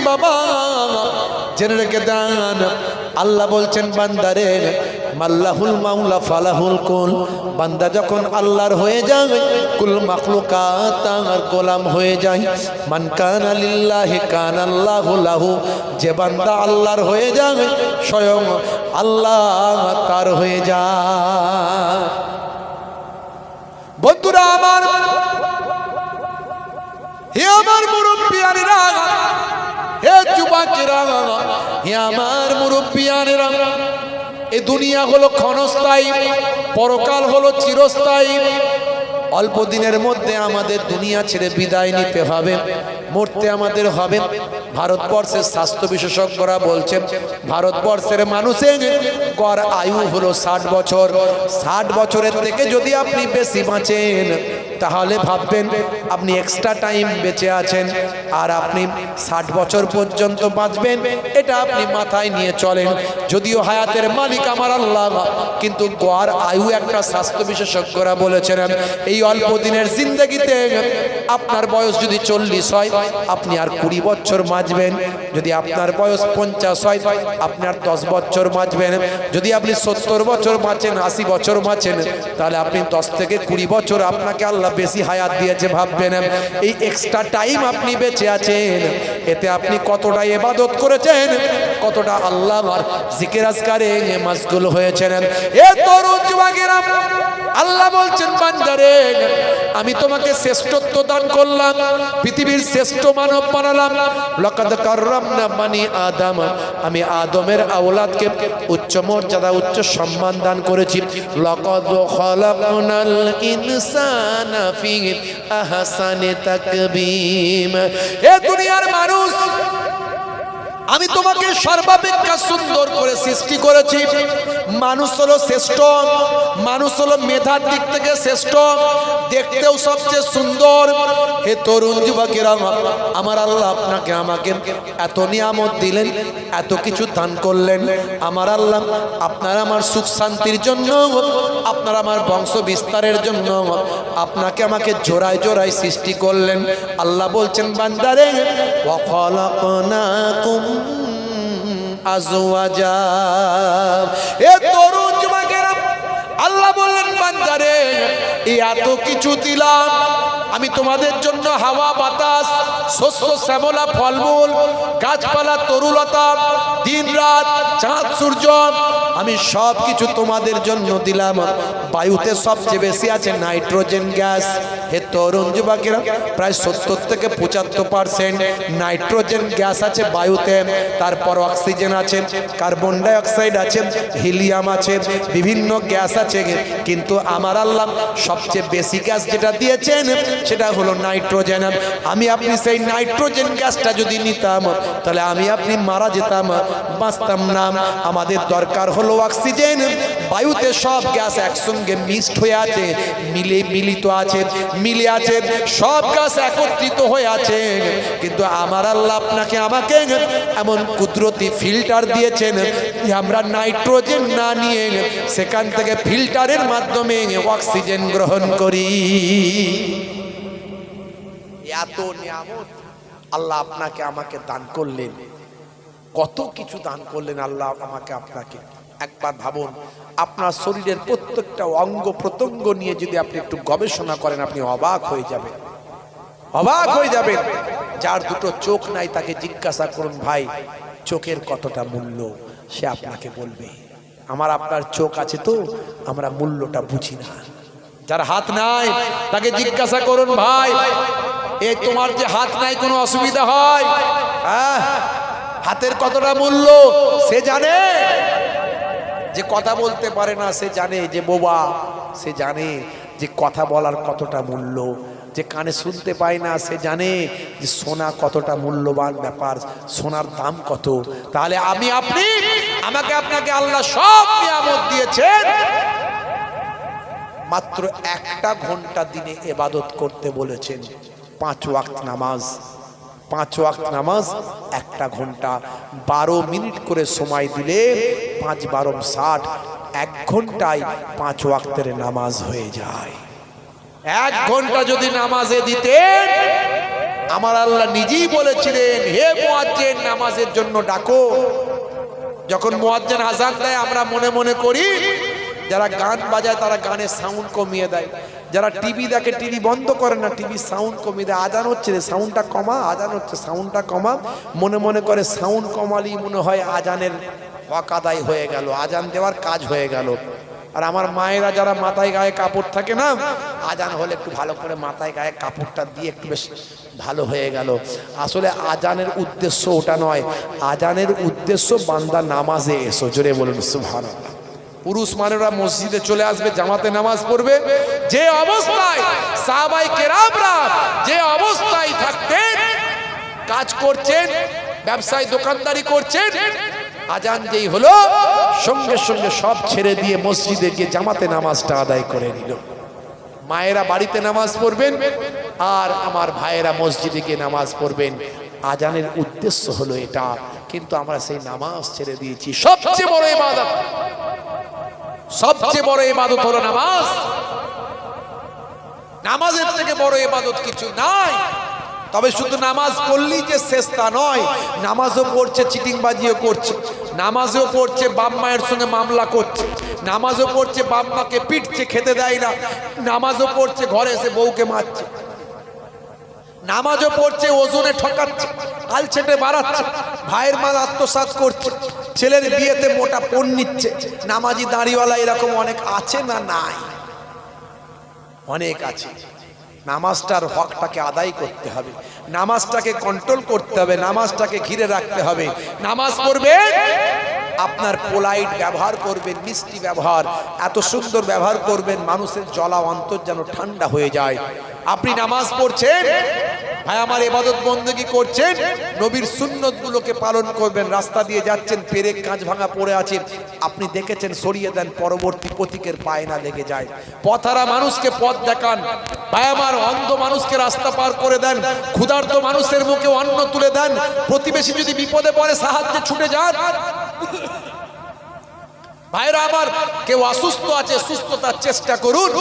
বাবা জেনে রেখে দেন, আল্লাহ বলছেন বান্দারে মাল্লাহুল মাওলা ফালাহুল কুল, বান্দা যখন আল্লাহর হয়ে যায় কুল মাখলুকাত তার গোলাম হয়ে যায়। মান কানা লিল্লাহি কানা আল্লাহু লাহু, যে বান্দা আল্লাহর হয়ে যায় স্বয়ং আল্লাহ তার হয়ে যায়। বন্ধুরা আমার, হে আমার মুরব্বিয়ানেরা, হে যুবকেরা, হে আমার মুরব্বিয়ানেরা, এই দুনিয়া হলো ক্ষণস্থায়ী, পরকাল হলো চিরস্থায়ী। অল্প দিনের মধ্যে আমাদের দুনিয়া ছেড়ে বিদায় নিতে হবে, মরতে আমাদের হবে। ভারতবর্ষের স্বাস্থ্য বিশেষজ্ঞরা বলছেন ভারতবর্ষের মানুষের গড় আয়ু হলো 60 বছর। 60 বছরের থেকে যদি আপনি বেশি বাঁচেন তাহলে ভাববেন আপনি এক্সট্রা টাইম বেঁচে আছেন, আর আপনি 60 বছর পর্যন্ত বাঁচবেন এটা আপনি মাথায় নিয়ে চলেন। যদিও হায়াতের মালিক আমার আল্লাহ, কিন্তু গড় আয়ু একটা স্বাস্থ্য বিশেষজ্ঞরা বলেছেন এই অল্প দিনের জিন্দেগিতে আপনার বয়স যদি 40 হয় আপনি আর 20 বছর বাঁচবেন। যদি আপনার বয়স 50 হয় আপনি আর 10 বছর বাঁচবেন। যদি আপনি 70 বছর বাঁচেন, 80 বছর বাঁচেন, তাহলে আপনি 10 থেকে 20 বছর আপনাকে আল্লাহ বেশি হায়াত দিয়েছে। ভাববেন এই এক্সট্রা টাইম আপনি বেঁচে আছেন, এতে আপনি কতটা ইবাদত করেছেন, কতটা আল্লাহর জিকির আজকারে মাশগুল হয়েছেন। এ তরুণ যুবকেরা, আল্লাহ বলছেন বান্দারে আমি তোমাকে শ্রেষ্ঠত্ব দান করলাম, পৃথিবীর শ্রেষ্ঠ মানব বানালাম। লাকাদ কাররামনা বানি আদম, আমি আদমের আওলাদকে উচ্চ মর্যাদা, উচ্চ সম্মান দান করেছি। লাকাদ খালাকনাল ইনসানা ফি আহসানি তাকবীম। এ দুনিয়ার মানুষ, আমি তোমাকে সর্বাপেক্ষা সুন্দর করে সৃষ্টি করেছি। মানুষ হলো শ্রেষ্ঠ, মানুষ হলো মেধার দিক থেকে শ্রেষ্ঠ, দেখতেও সবচেয়ে সুন্দর। হে তরুণ যুবকেরা, আমার আল্লাহ আপনাকে আমাকে এত নিয়ামত দিলেন, এত কিছু দান করলেন। আমার আল্লাহ আপনার আমার সুখ শান্তির জন্য, আপনার আমার বংশ বিস্তারের জন্য আপনাকে আমাকে জোড়ায় জোড়ায় সৃষ্টি করলেন। আল্লাহ বলছেন বান্দারে ওয়া খালাকনাকুম আজওয়াজা। এ তরুণ যুবকেরা, আল্লাহ বললেন বান্দারে এত কিছু দিলাম, আমি তোমাদের জন্য হাওয়া বাতাস, শস্য শ্যামলা, ফলমূল, গাছপালা, তরুলতা, দিন রাত, চাঁদ সূর্য, আমি সব কিছু তোমাদের জন্য দিলাম। বায়ুতে সবচেয়ে বেশি আছে নাইট্রোজেন গ্যাস। হে তরুণ যুবকেরা, প্রায় 70 থেকে 75% নাইট্রোজেন গ্যাস আছে বায়ুতে। তারপর অক্সিজেন আছে, কার্বন ডাই অক্সাইড আছে, হিলিয়াম আছে, বিভিন্ন গ্যাস আছে। কিন্তু আমার আল্লাহ সবচেয়ে বেশি গ্যাস যেটা দিয়েছেন সেটা হলো নাইট্রোজেন। আমি আপনি সেই নাইট্রোজেন গ্যাসটা যদি নিতাম তাহলে আমি আপনি মারা যেতাম, বাঁচতাম না। আমাদের দরকার হলো অক্সিজেন। বায়ুতে সব গ্যাস একসঙ্গে মিক্সড হয়ে আছে, মিলিত আছে, মিলে আছে, সব গ্যাস একত্রিত হয়ে আছে। কিন্তু আমার আল্লাহ আপনাকে আমাকে এমন কুদরতি ফিল্টার দিয়েছেন যে আমরা নাইট্রোজেন না নিয়ে সেখান থেকে ফিল্টারের মাধ্যমে অক্সিজেন গ্রহণ করি। এত নিয়ামত আল্লাহ আপনাকে আমাকে দান করলেন, কত কিছু দান করলেন আল্লাহ আমাকে আপনাকে। একবার ভাবুন, আপনার শরীরের প্রত্যেকটা অঙ্গ প্রত্যঙ্গ নিয়ে যদি আপনি একটু গবেষণা করেন আপনি অবাক হয়ে যাবেন, অবাক হয়ে যাবেন। যার দুটো চোখ নাই তাকে জিজ্ঞাসা করুন ভাই চোখের কতটা মূল্য, সে আপনাকে বলবে। আমার আপনার চোখ আছে তো আমরা মূল্যটা বুঝি না। যার হাত নাই তাকে জিজ্ঞাসা করুন ভাই এই তোমার যে হাত নাই কোনো অসুবিধা হয়? হাতের কতটা মূল্য সে জানে। যে কথা বলতে পারে না সে জানে, যে বোবা সে জানে যে কথা বলার কতটা মূল্য। যে কানে শুনতে পায় না সে জানে যে সোনা কতটা মূল্যবান ব্যাপার, সোনার দাম কত। তাহলে আমি আপনি, আমাকে আপনাকে আল্লাহ সব নিয়ামত দিয়েছেন, মাত্র একটা ঘন্টা দিনে ইবাদত করতে বলেছেন। 5 ওয়াক্ত নামাজ, 5 ওয়াক্ত নামাজ একটা ঘন্টা, 12 মিনিট করে সময় দিলে 5 12 60, 1 ঘন্টায় 5 ওয়াক্তের নামাজ হয়ে যায়। 1 ঘন্টা যদি নামাজে দিতেন আমার আল্লাহ নিজেই বলেছিলেন, হে মুয়াজ্জিন নামাজের জন্য ডাকো। যখন মুয়াজ্জিন আযান দেয় আমরা মনে মনে করি যারা গান বাজায় তারা গানের সাউন্ড কমিয়ে দেয়, যারা টিভি দেখে টিভি বন্ধ করে না, টিভি সাউন্ড কমিয়ে দেয়। আজান হচ্ছে রে সাউন্ডটা কমা, আজান হচ্ছে সাউন্ডটা কমা, মনে মনে করে সাউন্ড কমালেই মনে হয় আজানের হক আদায় হয়ে গেল, আজান দেওয়ার কাজ হয়ে গেল। আর আমার মায়েরা যারা মাথায় গায়ে কাপড় থাকে না, আজান হলে একটু ভালো করে মাথায় গায়ে কাপড়টা দিয়ে একটু বেশ ভালো হয়ে গেল। আসলে আজানের উদ্দেশ্য ওটা নয়, আজানের উদ্দেশ্য বান্দা নামাজে এসো। জোরে বলুন সুবহানাল্লাহ। পুরুষ মানুষরা মসজিদে চলে আসবে, জামাতে নামাজ পড়বে। যে অবস্থায় সাহাবায়ে কেরামরা যে অবস্থায় থাকতেন, কাজ করছেন, ব্যবসায় দোকানদারি করছেন, আজান যেই হলো সঙ্গে সঙ্গে সব ছেড়ে দিয়ে মসজিদে গিয়ে জামাতে নামাজটা আদায় করে নিল। মায়েরা বাড়িতে নামাজ পড়বেন আর আমার ভাইয়েরা মসজিদে গিয়ে নামাজ পড়বেন। আজানের উদ্দেশ্য হলো এটা, কিন্তু আমরা সেই নামাজ ছেড়ে দিয়েছি। সবচেয়ে বড় ইবাদত, সবচেয়ে বড় ইবাদত হলো নামাজ। নামাজের থেকে বড় ইবাদত কিছু নাই। তবে শুধু নামাজ পড়লেই যে শেষ তা নয়, নামাজও পড়ছে, চিটিংবাজিও করছে, নামাজও পড়ছে, বাপ মায়ের সঙ্গে মামলা করছে, নামাজও পড়ছে, বাপ মাকে পিটছে, খেতে দেয় না, নামাজও পড়ছে, ঘরে এসে বউকে মারছে, নামাজও পড়ছে, ওজনে ঠকাচ্ছে, আলছেটে বাড়াচ্ছে, ভাইয়ের মাল আত্মসাৎ করছে, ছেলের বিয়েতে মোটা পণ নিচ্ছে। নামাজি দাঁড়িওয়ালা এরকম অনেক আছে না? নাই, অনেক আছে। নামাজটার হকটাকে আদায় করতে হবে, নামাজটাকে কন্ট্রোল করতে হবে, নামাজটাকে ঘিরে রাখতে হবে। নামাজ পড়বেন, আপনার পোলাইট ব্যবহার করবেন, মিষ্টি ব্যবহার, এত সুন্দর ব্যবহার করবেন মানুষের জ্বলা অন্তর যেন ঠান্ডা হয়ে যায়। আপনি নামাজ পড়ছেন, ভাই আমার ইবাদত বন্দেগী করছেন, নবীর সুন্নতগুলোকে পালন করবেন। রাস্তা দিয়ে যাচ্ছেন, পেরেক কাঁচ ভাঙা পড়ে আছে, আপনি দেখেছেন, সরিয়ে দেন, পরবর্তী পথিকের পায়ে না লেগে যায়। পথহারা মানুষকে পথ দেখান, ভাই আমার অন্ধ মানুষকে রাস্তা পার করে দেন, ক্ষুধার্ত মানুষের মুখে অন্ন তুলে দেন, প্রতিবেশী যদি বিপদে পড়ে সাহায্যে ছুটে যান। ভাইরা আমার, কেউ অসুস্থ আছে, সুস্থতার চেষ্টা করুন,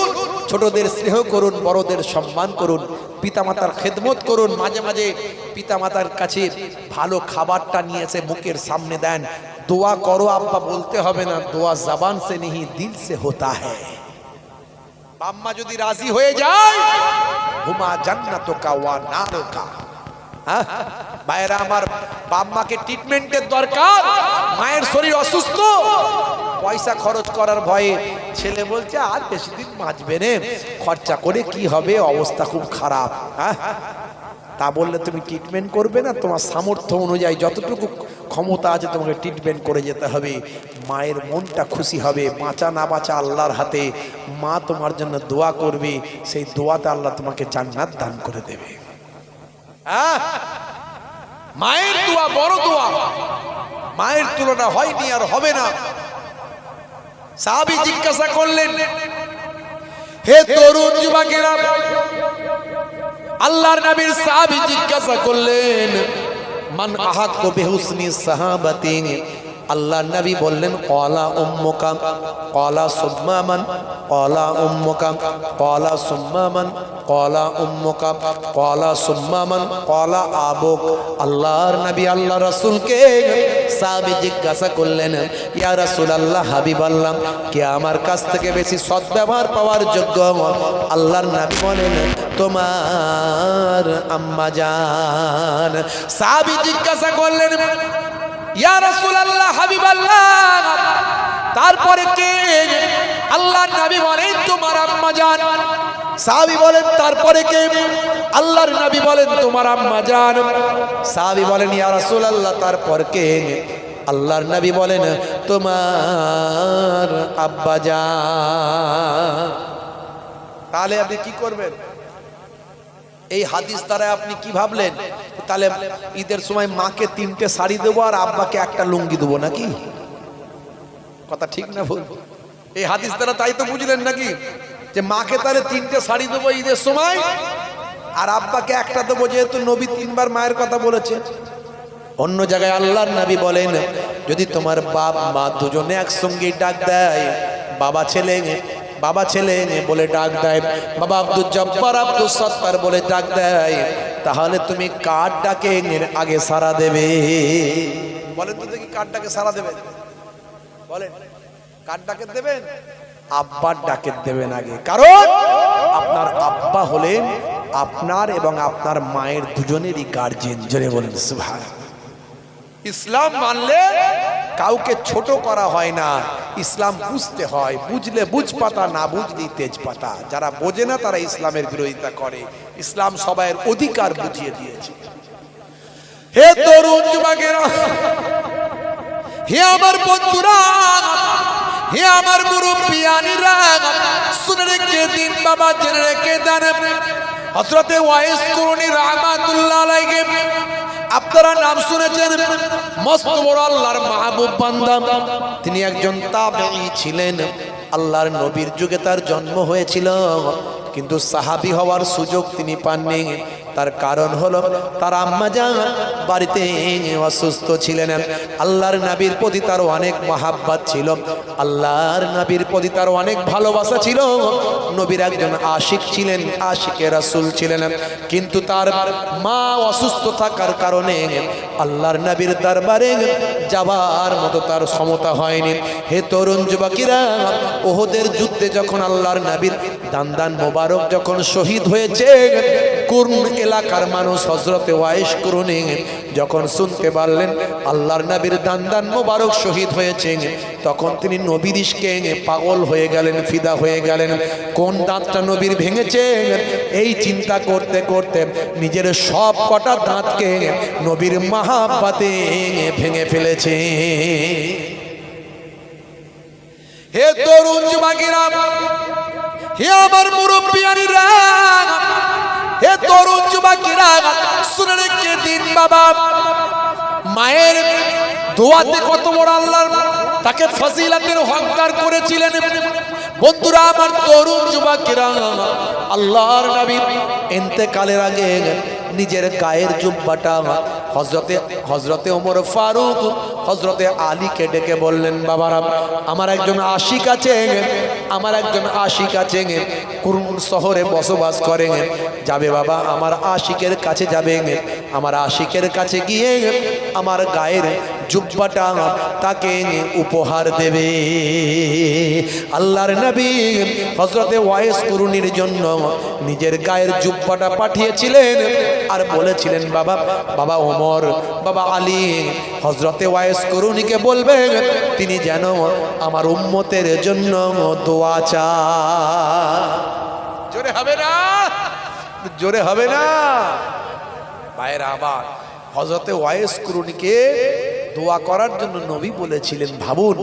ছোটদের স্নেহ করুন, বড়দের সম্মান করুন, পিতামাতার খেদমত করুন। মাঝে মাঝে পিতামাতার কাছে ভালো খাবারটা নিয়ে এসে মুখের সামনে দেন। দোয়া করো আব্বা বলতে হবে না, দোয়া জবান সে নেহি দিল সে হোতা হ্যায়। বাম্মা যদি রাজি হয়ে যায়, হুমা জান্নাতো কা ওয়া নারো কা। ভাইরা আমার, বাম্মাকে ট্রিটমেন্টের দরকার, মায়ের শরীর অসুস্থ, পয়সা খরচ করার ভয়ে ছেলে বলছে আর বেশি দিন বাঁচবে না, খরচা করে কি হবে, অবস্থা খুব খারাপ। তা বললে তুমি ট্রিটমেন্ট করবে না? তোমার সামর্থ্য অনুযায়ী যতটুকু ক্ষমতা আছে তোমাকে ট্রিটমেন্ট করে যেতে হবে। মায়ের মনটা খুশি হবে। বাঁচা না বাঁচা আল্লাহর হাতে। মা তোমার জন্য দোয়া করবে, সেই দোয়াতে আল্লাহ তোমাকে জান্নাত দান করে দেবে। মায়ের দোয়া বড় দোয়া, মায়ের তুলনা হয়নি আর হবে না। সাহাবী জিজ্ঞাসা করলেন, হে তরুণ যুবকেরা, আল্লাহর নবীর সাহাবী জিজ্ঞাসা করলেন, মান আহাক্কু বিহুসনি সাহাবাতি। আল্লাহর নবী বললেন, ক্বালা উম্মুকা, ক্বালা সুম্মা মান, ক্বালা উম্মুকা, ক্বালা সুম্মা মান, ক্বালা উম্মুকা, ক্বালা সুম্মা মান, ক্বালা আবুক। আল্লাহর নবী আল্লাহ রাসূলকে সাহাবী জিজ্ঞাসা করলেন, ইয়া রাসূলুল্লাহ, হাবিবাল্লাহ, কে আমার কাছ থেকে বেশি সদ্ব্যবহার পাওয়ার যোগ্য? আল্লাহর নবী বলেন, তোমার আম্মা জান। সাহাবী জিজ্ঞাসা করলেন, ইয়া রাসূলুল্লাহ, হাবিবাল্লাহ, তারপরে কে? আল্লাহর নবী বলেন, তোমার আম্মা জান। সাহাবী বলেন, তারপরে কে? আল্লাহর নবী বলেন, তোমার আম্মা জান। সাহাবী বলেন, ইয়া রাসূলুল্লাহ, তারপর কে? আল্লাহর নবী বলেন, তোমার আব্বা জান। তাহলে আপনি কি করবেন? এই হাদিস দ্বারা আপনি কি ভাবলেন? তাহলে ঈদের সময় মাকে 3টে শাড়ি দেবো আর আব্বাকে একটা লুঙ্গি দেবো নাকি? কথা ঠিক না ভুল? এই হাদিস দ্বারা তাই তো বুঝলেন নাকি, যে মাকে তাহলে 3টে শাড়ি দেবো ঈদের সময় আর আব্বাকে একটা দেবো, যেহেতু নবী 3বার মায়ের কথা বলেছে। অন্য জায়গায় আল্লাহর নবী বলেন, যদি তোমার বাপ মা দুজনে একসঙ্গে ডাক দেয়, বাবা ছেলে বাবা ছেলে বলে ডাক দেয়, বাবা আব্দুল জব্বার আব্দুল সত্তার বলে ডাক দেয়, তাহলে তুমি কার ডাকে আগে সাড়া দেবে? বলেন তো দেখি, কার ডাকে সাড়া দেবেন? বলেন, কার ডাকে দেবেন? আব্বার ডাকে দেবেন আগে। কারণ আপনার আব্বা হলেন আপনার এবং আপনার মায়ের দুজনেরই গার্জিয়ান। জোরে বলেন সুবহানাল্লাহ। ইসলাম মানলে কাউকে ছোট করা হয় না, ইসলাম বুঝতে হয়। বুঝলে বুঝ পাতা, না বুঝলি তেজ পাতা। যারা বোঝে না তারা ইসলামের বিরোধিতা করে। ইসলাম সবাইয়ের অধিকার বুঝিয়ে দিয়েছে। হে তরুণ যুবকেরা, হে আমার বন্ধুরা, হে আমার মুরব্বিয়ানিরা, শুনে রেখে দিন বাবা, জেনে রেখে দেন। হযরতে ওয়াইস কুরনি রাহমাতুল্লাহ আলাইহি, আপনারা নাম শুনেছেন, মস্ত বড় আল্লাহর মাহবুব বান্দা। তিনি একজন তাবেঈ ছিলেন। আল্লাহর নবীর যুগে তার জন্ম হয়েছিল, কিন্তু সাহাবী হওয়ার সুযোগ তিনি পাননি। তার কারণ হলো তার আম্মা জান বাড়িতে অসুস্থ ছিলেন। আল্লাহর নবীর প্রতি তার অনেক মহাব্বত ছিল, আল্লাহর নবীর প্রতি তার অনেক ভালোবাসা ছিল। নবীর একজন আশিক ছিলেন, আশিকে রাসূল ছিলেন। কিন্তু তার মা অসুস্থ থাকার কারণে আল্লাহর নবীর দরবারে যাবার মতো তার ক্ষমতা হয়নি। হে তরুণ যুবকেরা, ওহদের যুদ্ধে যখন আল্লাহর নবীর দান্দান মোবারক যখন শহীদ হয়েছে, কুরন এলাকার মানুষ হযরতে ওয়াইস কুরনি যখন শুনতে পারলেন আল্লাহর নবীর দান্দান মোবারক শহীদ হয়েছে, তখন তিনি নবীর ইশকে পাগল হয়ে গেলেন, ফিদা হয়ে গেলেন। কোন দাঁতটা নবীর ভেঙেছে এই চিন্তা করতে করতে নিজের সব কটা দাঁতকে নবীর মহাব্বতে ভেঙে ফেলেছে। হে তরুণ যুবকেরা, হে আমার মুরব্বিয়ানিরা, হে তরুণ যুবকেরা, শুনে রেখে দিন বাবা, মায়ের দোয়াতে কত বড় আল্লাহ তাকে ফজিলাতের হকদার করেছিলেন। বন্ধুরা আমার, তরুণ যুবকেরা, আল্লাহর নবী ইন্তেকালের আগে নিজের গায়ের জুব্বাটা হযরতে ওমর ফারুক হযরতে আলীকে ডেকে বললেন, বাবারা, আমার একজন আশিক আছে, আমার একজন আশিক আছে, কুরন শহরে বসবাস করে। যাবে বাবা, আমার আশিকের কাছে যাবে, আমার আশিকের কাছে গিয়ে আমার গায়ের জুব্বাটা তাকে উপহার দেবে। আল্লাহর নবী হযরতে ওয়াইস কুরনির জন্য নিজের গায়ের জুব্বাটা পাঠিয়েছিলেন আর বলেছিলেন, বাবা, বাবা ওমর, বাবা আলী, হযরতে ওয়াইস কুরনিকে বলবেন তিনি যেন আমার উম্মতের জন্য দোয়া চায়। জোরে হবে না? জোরে হবে না? ভাইরা আমার, হযরতে ওয়াইস কুরনিকে দোয়া করার জন্য নবী বলেছিলেন। ভাবুন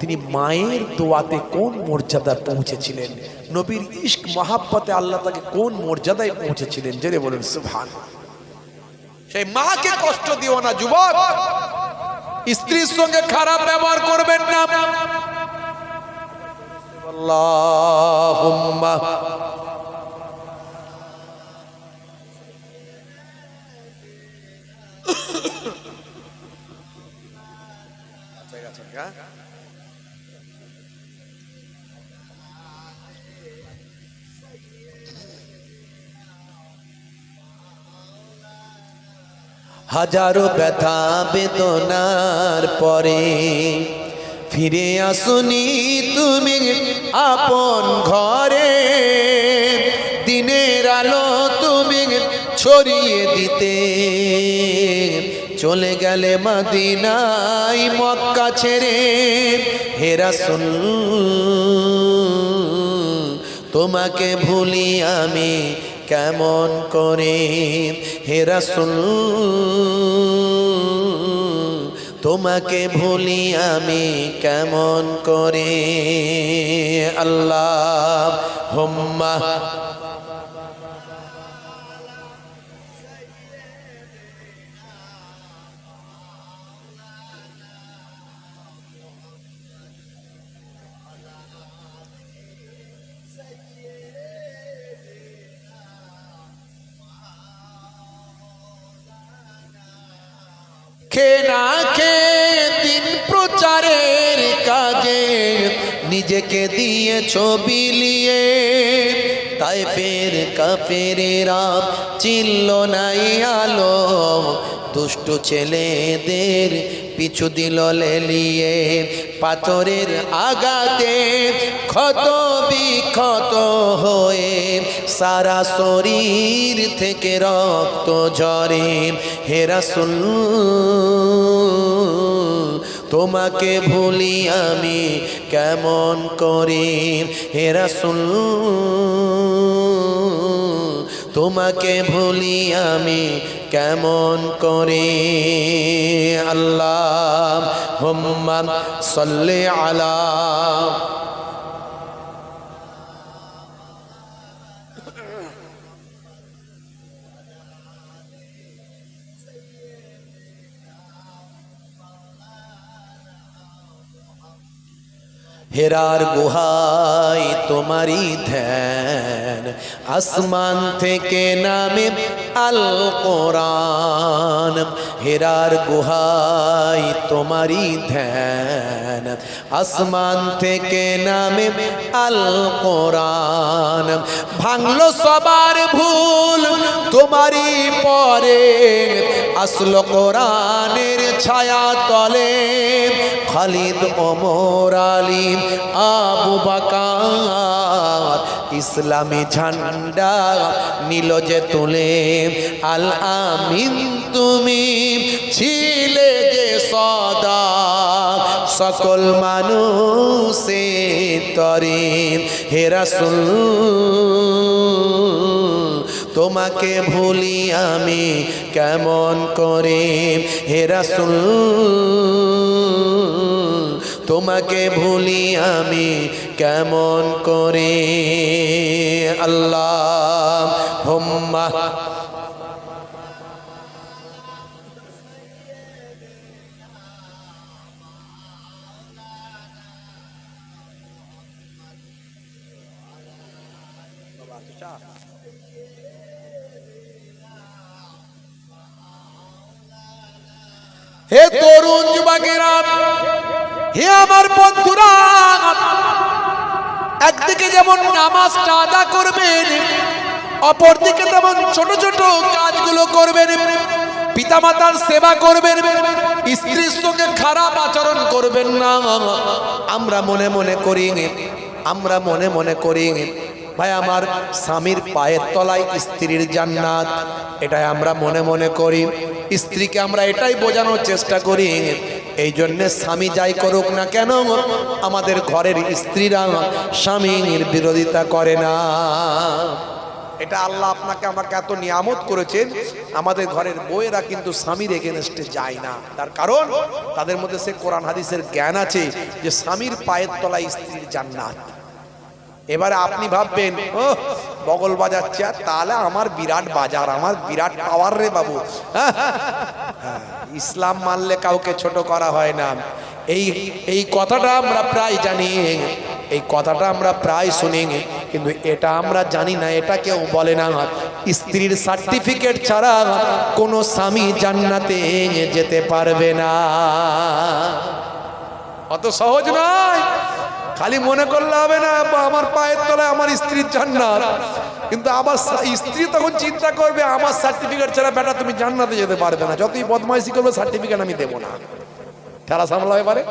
তিনি মায়ের দোয়াতে কোন মর্যাদায় পৌঁছেছিলেন, নবীর ইশক মহাব্বতে আল্লাহ তাকে কোন মর্যাদায় পৌঁছেছিলেন। জেনে বলেন সুবহানাল্লাহ। সেই মাকে কষ্ট দিও না যুবক, স্ত্রীর সঙ্গে খারাপ ব্যবহার করবেন না। আল্লাহুম্মা হাজারো ব্যথা বেদনার পরে ফিরে আসুনি তুমি আপন ঘরে, দিনের আলো তুমি ছড়িয়ে দিতে চলে গেলে মদিনায় মক্কা ছেড়ে। হে রাসূল, তোমাকে ভুলি আমি কেমন করে। হে রাসূল, তোমাকে ভুলি আমি কেমন করে। আল্লাহুম্মা না খেয়ে দিন প্রচারের কাজে নিজেকে দিয়েছ বিলিয়ে, তায়েফের কাফেরেরা চিনল নাই আলো, দুষ্টু ছেলেদের পিছু দিল লেলিয়ে, পাথরের আঘাতে ক্ষত বিক্ষত হয়ে সারা শরীর থেকে রক্ত ঝরে। হে রাসূল তোমাকে ভুলি আমি কেমন করি, হে রাসূল তোমাকে ভুলি আমি কেমন করে। আল্লাহুম্মা সাল্লি আলা হেরার গুহায় তোমারই ধ্যান, আসমান থেকে নামে আল কোরআন। হেরার গুহায় তোমারই ধ্যান, আসমান থেকে নামে আল কোরআন। ভাঙলো সবার ভুল তোমারই পরে, আসলো কোরআনের ছায়া তলে। খালিদ ওমর আলী আবু বকর ইসলামী ঝান্ডা নিল যে তুলে। আল আমিন তুমি ছিলে যে সদা সকল মানুষের তরে। হে রাসূল তোমাকে ভুলি আমি কেমন করে, হে রাসূল তোমাকে ভুলি আমি কেমন করে। আল্লাহুম্মা হে তরুণ যুবকেরা, হে আমার বন্ধুরা, একদিকে যেমন নামাজটা আদা করবেন, অপরদিকে তেমন ছোট ছোট কাজগুলো করবেন। পিতামাতার সেবা করবেন, স্ত্রীর সঙ্গে খারাপ আচরণ করবেন না। আমরা মনে মনে করি ভাই আমার স্বামীর পায়ের তলায় স্ত্রীর জান্নাত, এটাই আমরা মনে মনে করি। স্ত্রীকে আমরা এটাই বোঝানোর চেষ্টা করি। এই জন্যে স্বামী যাই করুক না কেন, আমাদের ঘরের স্ত্রীরা স্বামীর বিরোধিতা করে না। এটা আল্লাহ আপনাকে আমাকে এত নিয়ামত করেছেন, আমাদের ঘরের বউয়েরা কিন্তু স্বামীর এগেনস্টে যায় না। তার কারণ তাদের মধ্যে সে কোরআন হাদিসের জ্ঞান আছে যে স্বামীর পায়ের তলায় স্ত্রীর জান্নাত। এবারে আপনি ভাববেন ও বগল বাজাচ্ছে, তাহলে আমার বিরাট বাজার, আমার বিরাট পাওয়ার রে বাবু। ইসলাম মানলে কাউকে ছোট করা হয় না। এই কথাটা আমরা প্রায় জানি, এই কথাটা আমরা প্রায় শুনি, কিন্তু এটা আমরা জানি না, এটা কেউ বলে না। স্ত্রীর সার্টিফিকেট ছাড়া কোনো স্বামী জান্নাতে যেতে পারবে না। অত সহজ নয়। খালি মনে করলে হবে না আমার পায়ের তলায় আমার স্ত্রীর জান্নাত, কিন্তু আমার স্ত্রী তখন চিন্তা করবে আমার সার্টিফিকেট ছাড়া বেটা তুমি জান্নাতে যেতে পারবে না। যতই বদমাইশি করবে সার্টিফিকেট আমি দেবো না। ঠেলা সামলাবে পারে।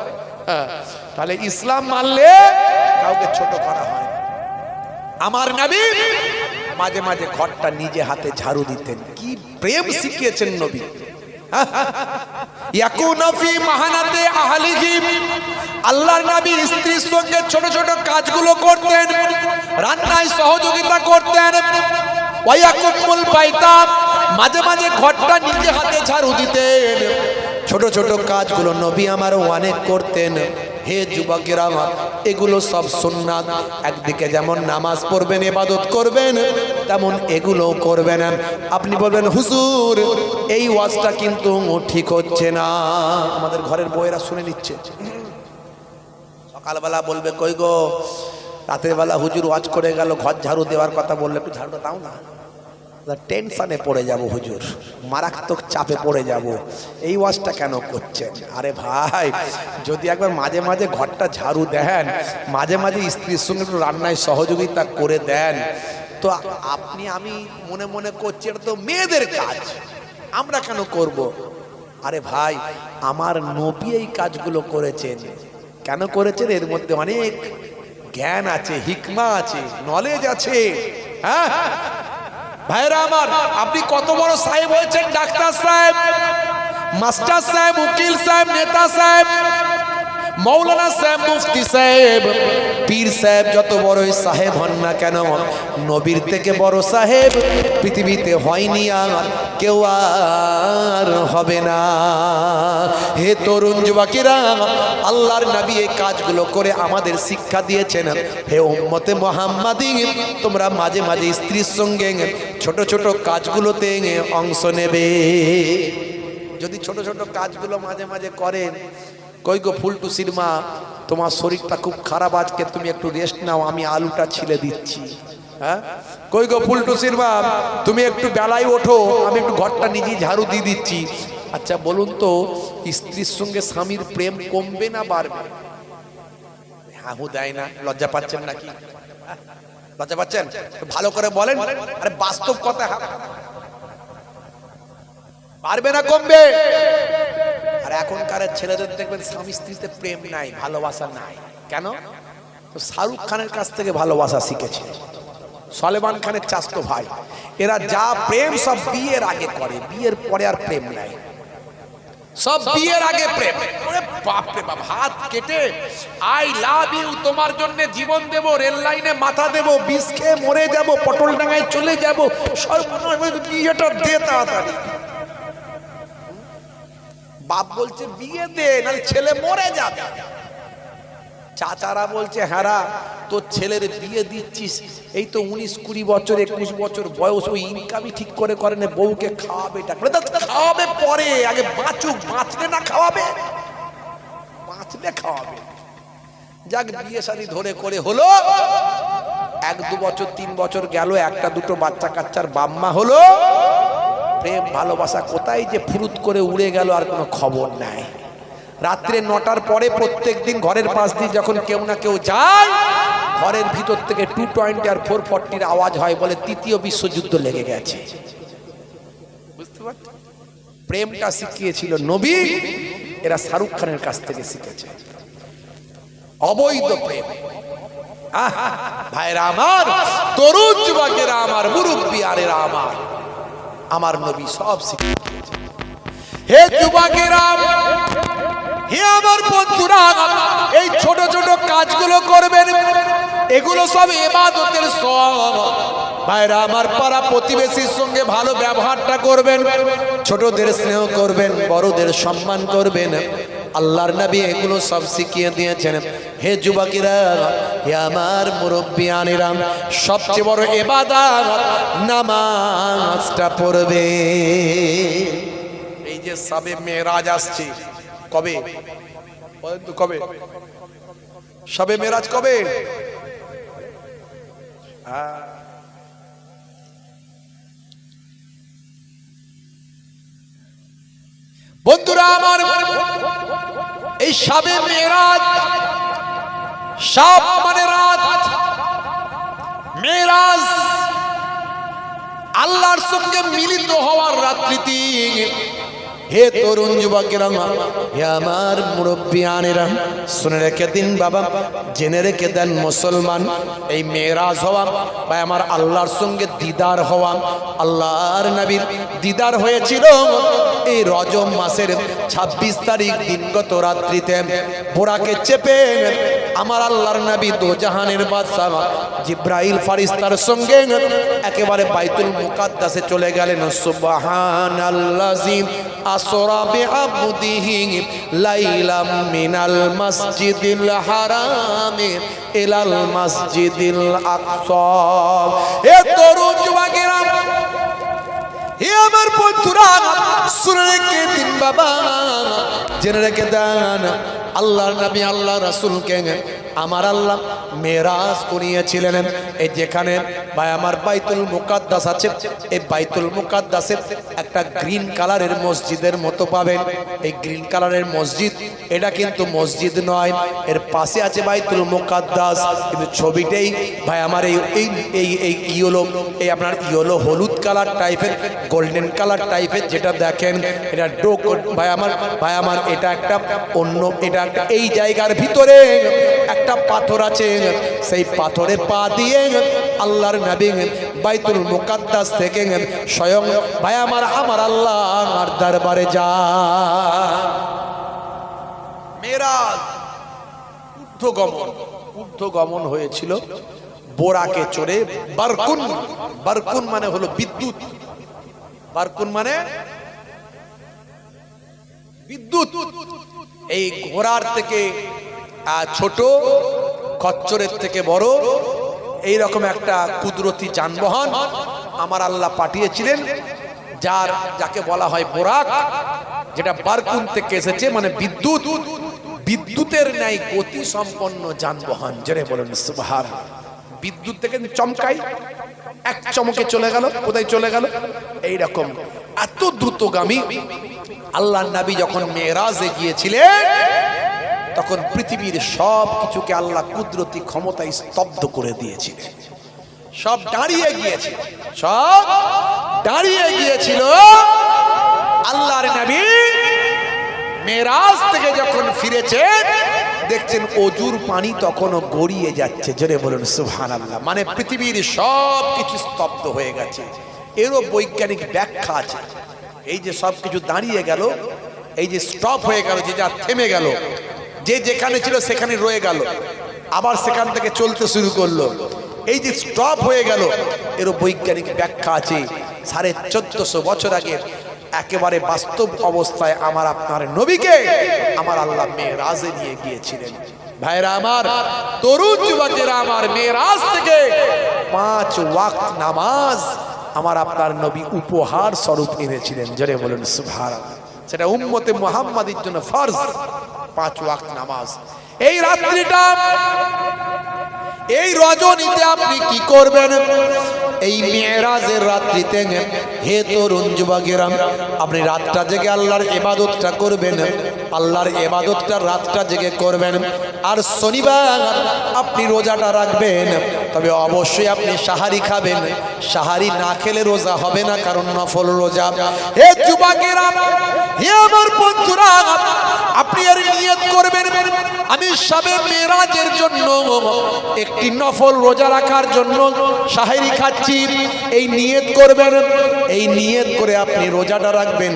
তাহলে ইসলাম মানলে কাউকে ছোট করা হয় না। আমার নবী মাঝে মাঝে ঘরটা নিজে হাতে ঝাড়ু দিতেন। কি প্রেম শিখিয়েছেন নবী। ইয়াকুনা ফি মাহানাতে আহলিহি, আল্লাহর নবী স্ত্রীর সঙ্গে ছোট ছোট কাজগুলো করতেন, রান্নায় সহযোগিতা করতেন। ওয়ায়াকুমুল বাইতা, মাঝে মাঝে ঘরটা নিজে হাতে ঝাড়ু দিতেন। ছোট ছোট কাজগুলো নবী আমার অনেক করতেন। হে যুবকেরা, এগুলো সব সুন্নাত। একদিকে যেমন নামাজ পড়বেন, ইবাদত করবেন, তেমন এগুলোও করবেন। আপনি বলবেন হুজুর এই ওয়াজটা কিন্তু ঠিক হচ্ছে না। আমাদের ঘরের বউয়েরা শুনে নিচ্ছে। সকালবেলা বলবে কই গো, রাতের বেলা হুজুর ওয়াজ করে গেল, ঘর ঝাড়ু দেওয়ার কথা বললে একটু ঝাড়ুটা দাও না। টেনশনে পড়ে যাব হুজুর, মারাত্মক চাপে পড়ে যাব, এই ওয়াজটা কেন করছেন? আরে ভাই, যদি একবার মাঝে মাঝে ঘরটা ঝাড়ু দেন, মাঝে মাঝে স্ত্রীর সঙ্গে একটু রান্নায় সহযোগিতা করে দেন, তো আপনি আমি মনে মনে করছি এটা তো মেয়েদের কাজ, আমরা কেন করব? আরে ভাই, আমার নবী এই কাজগুলো করেছেন। কেন করেছেন? এর মধ্যে অনেক জ্ঞান আছে, হিকমা আছে, নলেজ আছে। হ্যাঁ ভাইরা আমার, আপনি কত বড় সাহেব হয়েছেন, ডাক্তার সাহেব, মাস্টার সাহেব, উকিল সাহেব, নেতা সাহেব, মৌলানা সাহেব, মুফতি সাহেব, পীর সাহেব, যত বড়ই সাহেব হন না কেন, নবীর থেকে বড় সাহেব পৃথিবীতে হয়নি, আর কেউ আর হবে না। হে তরুণ যুবকেরা, আল্লাহর নবী এই কাজগুলো করে আমাদের শিক্ষা দিয়েছেন। হে উম্মতে মুহাম্মাদি, তোমরা মাঝে মাঝে স্ত্রীর সঙ্গে ছোট ছোট কাজগুলোতে অংশ নেবে। যদি ছোট ছোট কাজগুলো মাঝে মাঝে করেন, কই গো ফুলটুসির মা, তোমার শরীরটা খুব খারাপ, আজকে তুমি একটু রেস্ট নাও, আমি আলুটা ছিলে দিচ্ছি। হ্যাঁ, কই গো ফুলটুসির মা, তুমি একটু বেলায় ওঠো, আমি একটু ঘরটা নিজেই ঝাড়ু দিয়ে দিচ্ছি। আচ্ছা বলুন তো, স্ত্রীর সঙ্গে স্বামীর প্রেম কমবে না বাড়বে? হাহু দেয় না, লজ্জা পাচ্ছেন নাকি? লজ্জা পাচ্ছেন? ভালো করে বলেন, আরে বাস্তব কথা। পারবে না কমবে? আর এখনকার ছেলেদের দেখবেন স্বামী স্ত্রীতে প্রেম নাই, ভালোবাসা নাই। কেন? তো শাহরুখ খানের কাছ থেকে ভালোবাসা শিখেছে, সলেমান খানের চাচতো ভাই। এরা যা প্রেম সব বিয়ের আগে করে, বিয়ের পরে আর প্রেম নাই, সব বিয়ের আগে প্রেম। ওরে বাপ রে বাপ, হাত কেটে আই লাভ ইউ, তোমার জন্য জীবন দেব, রেল লাইনে মাথা দেব, বিষ খেয়ে মরে যাব, পটল ডাঙায় চলে যাব, সর্বনাশ, বিয়েটা দে তাড়াতাড়ি। বাপ বলছে বিয়ে দে, নাহলে ছেলে মরে যাবে। চাচারা বলছে হ্যাঁ তোর ছেলের বিয়ে দিচ্ছিস, এই তো 19-20 বছর 21 বছর বয়স, ওই ইনকামই ঠিক করে করে না, বউকে খাওয়াবে, খাওয়াবে পরে, আগে বাঁচুক, বাঁচলে না খাওয়াবে, বাঁচলে খাওয়াবে। যাক, বিয়ে শাদী ধরে করে হলো, 1-2 বছর 3 বছর গেল, একটা দুটো বাচ্চা কাচ্চার বাম্মা হলো, প্রেম ভালোবাসা কোথায় যে ফুরুত করে উড়ে গেল, আর কোনো খবর নাই। রাত্রে 9টার পরে প্রত্যেক দিন ঘরের পাশ দিয়ে যখন কেউ না কেউ যায়, ঘরের ভিতর থেকে 220 আর 440 আওয়াজ হয়, বলে তৃতীয় বিশ্বযুদ্ধ লেগে গেছে। বুঝতে পারছেন? প্রেমটা শিখিয়েছিল নবী, এরা শাহরুখ খানের কাছ থেকে শিখেছে অবৈধ প্রেম। ভাইরা আমার, তরুণ যুবকেরা আমার, মুরব্বী আরেরা আমার, আমার নবী সব শিখিয়ে দিয়েছে। হে যুবকেরা, হে আমার বন্ধুরা, এই ছোট ছোট কাজগুলো করবেন, এগুলো সব ইবাদতের সব। ভাইরা আমার, পাড়া প্রতিবেশীর সঙ্গে ভালো ব্যবহারটা করবেন, ছোটদের স্নেহ করবেন, বড়দের সম্মান করবেন। আল্লাহর নবী এগুলো সব শিখিয়ে দিয়েছেন। হে যুবকেরা, হে আমার মুরব্বিয়ানেরা, সবচেয়ে বড় ইবাদত নামাজটা পড়বে। এই যে সবে মেরাজ আসছে, কবে বলেন তো, কবে সবে মেরাজ? কবে? বন্ধুরা আমার, এই শবে মেরাজ, শব মানে রাত, মেরাজ আল্লাহর সঙ্গে মিলিত হওয়ার রাত্রিতে। হে তরুণ যুবকেরা, হে আমার মুরব্বিয়ানেরা, শুনে রেখে দিন বাবা, জেনে রেখে দেন মুসলমান, এই মেরাজ হওয়া বা আমার আল্লাহর সঙ্গে দিদার হওয়া, আল্লাহর নবীর দিদার হয়েছিল এই রজব মাসের 26 তারিখ দিনগত রাত্রিতে। বোরাকে চেপে আমার আল্লাহর নবী দোজাহানের বাদশাহ জিব্রাইল ফারিস্তার সঙ্গে একেবারে বাইতুল মুকাদ্দাসে চলে গেলেন। সুবহানাল্লাযী আসরা বিআবদিহি লাইলাম মিনাল মসজিদিল হারামি ইলাল মসজিদিল আকসা। এ তরুণ যুবকেরা, হে আমার বন্ধুরা, শুনে রেখে দিন বাবা, জেনে রেখে দেন আল্লাহর নবী আল্লাহ রাসূলকে আমার আল্লাহ মেরাজ করিয়েছিলেন। এই যেখানে ভাই আমার বাইতুল মুকাদ্দাস আছে, এই বাইতুল মুকাদ্দাসে একটা গ্রিন কালারের মসজিদের মতো পাবেন। এই গ্রিন কালারের মসজিদ এটা কিন্তু মসজিদ নয়, এর পাশে আছে বাইতুল মুকাদ্দাস। কিন্তু ছবিটাই ভাই আমার এই ইয়েলো, এই আপনার ইয়েলো হলুদ কালার টাইপের, গোল্ডেন কালার টাইপের যেটা দেখেন এটা ডোক ভাই আমার এটা একটা অন্য, এটা একটা এই জায়গার ভিতরে একটা পাথর আছে, সেই পাথরে পা দিয়ে আল্লাহর নবী বাইতুল মুকাদ্দাস থেকে স্বয়ং ভাই আমার আল্লাহর দরবারে যান। মেরাজ ঊর্ধ্বগমন হয়েছিল বোরাকে চড়ে। বারকুন মানে হলো বিদ্যুৎ, বারকুন মানে বিদ্যুৎ। এই ঘোড়ার থেকে ছোট, খচ্চরের থেকে বড়, এইরকম একটা কুদরতি যানবাহন আমার আল্লাহ পাঠিয়েছিলেন, যাকে বলা হয় বোরাক, যেটা বারকুন থেকে এসেছে, মানে বিদ্যুতের ন্যায় গতি সম্পন্ন যানবাহন। জেনে বলেন সুবহানাল্লাহ। বিদ্যুৎ থেকে চমকাই, এক চমকে চলে গেল, কোথায় চলে গেল, এইরকম এত দ্রুতগামী। আল্লাহর নবী যখন মেরাজে গিয়েছিলেন তখন পৃথিবীর সব কিছুকে আল্লাহ কুদরতি ক্ষমতায় স্তব্ধ করে দিয়েছিলেন। সব দাঁড়িয়ে গিয়েছিল। আল্লাহর নবী মেরাজ থেকে যখন ফিরেছেন দেখছেন অজুর পানি তখনও গড়িয়ে যাচ্ছে। জোরে বলুন সুবহানাল্লাহ। মানে পৃথিবীর সব কিছু স্তব্ধ হয়ে গেছে। এরও বৈজ্ঞানিক ব্যাখ্যা আছে। এই যে সব কিছু দাঁড়িয়ে গেল, এই যে স্টপ হয়ে গেল, যে যা থেমে গেল, যে যেখানে ছিল সেখানে রয়ে গেল, আবার সেখান থেকে চলতে শুরু করলো, এই যে স্টপ হয়ে গেল, এরও বৈজ্ঞানিক ব্যাখ্যা আছে। 1450 বছর আগে একেবারে বাস্তব অবস্থায় আমার আপনার নবীকে আমার আল্লাহ মেরাজে নিয়ে গিয়েছিলেন। ভাইরা আমার, তরুণ যুবকেরা আমার, মেরাজ থেকে 5 ওয়াক্ত নামাজ আমার আপনার নবী উপহার স্বরূপ এনেছিলেন। জোরে বলুন সুবহানাল্লাহ। সেটা উম্মতে মুহাম্মাদির জন্য ফরজ 5 ওয়াক্ত নামাজ। এই রাত্রিটা, এই রজনীতে আপনি কি করবেন? এই মেরাজের রাত্রিতে হে তরুণ যুবকেরা, আপনি রাতটা জেগে আল্লাহর ইবাদতটা করবেন। আল্লাহর ইবাদতটা রাতটা জেগে করবেন। আর শনিবার আপনি রোজাটা রাখবেন, তবে অবশ্যই আপনি সাহারি খাবেন। সাহারি না খেলে রোজা হবে না, কারণ নফল রোজা। হে যুবকেরা, হে আমার বন্ধুরা, আপনি আর নিয়ত করবেন আমি শবে মেরাজের জন্য একটি নফল রোজা রাখার জন্য সাহারি খাচ্ছি। এই নিয়ত করবেন। এই নিয়ত করে আপনি রোজাটা রাখবেন।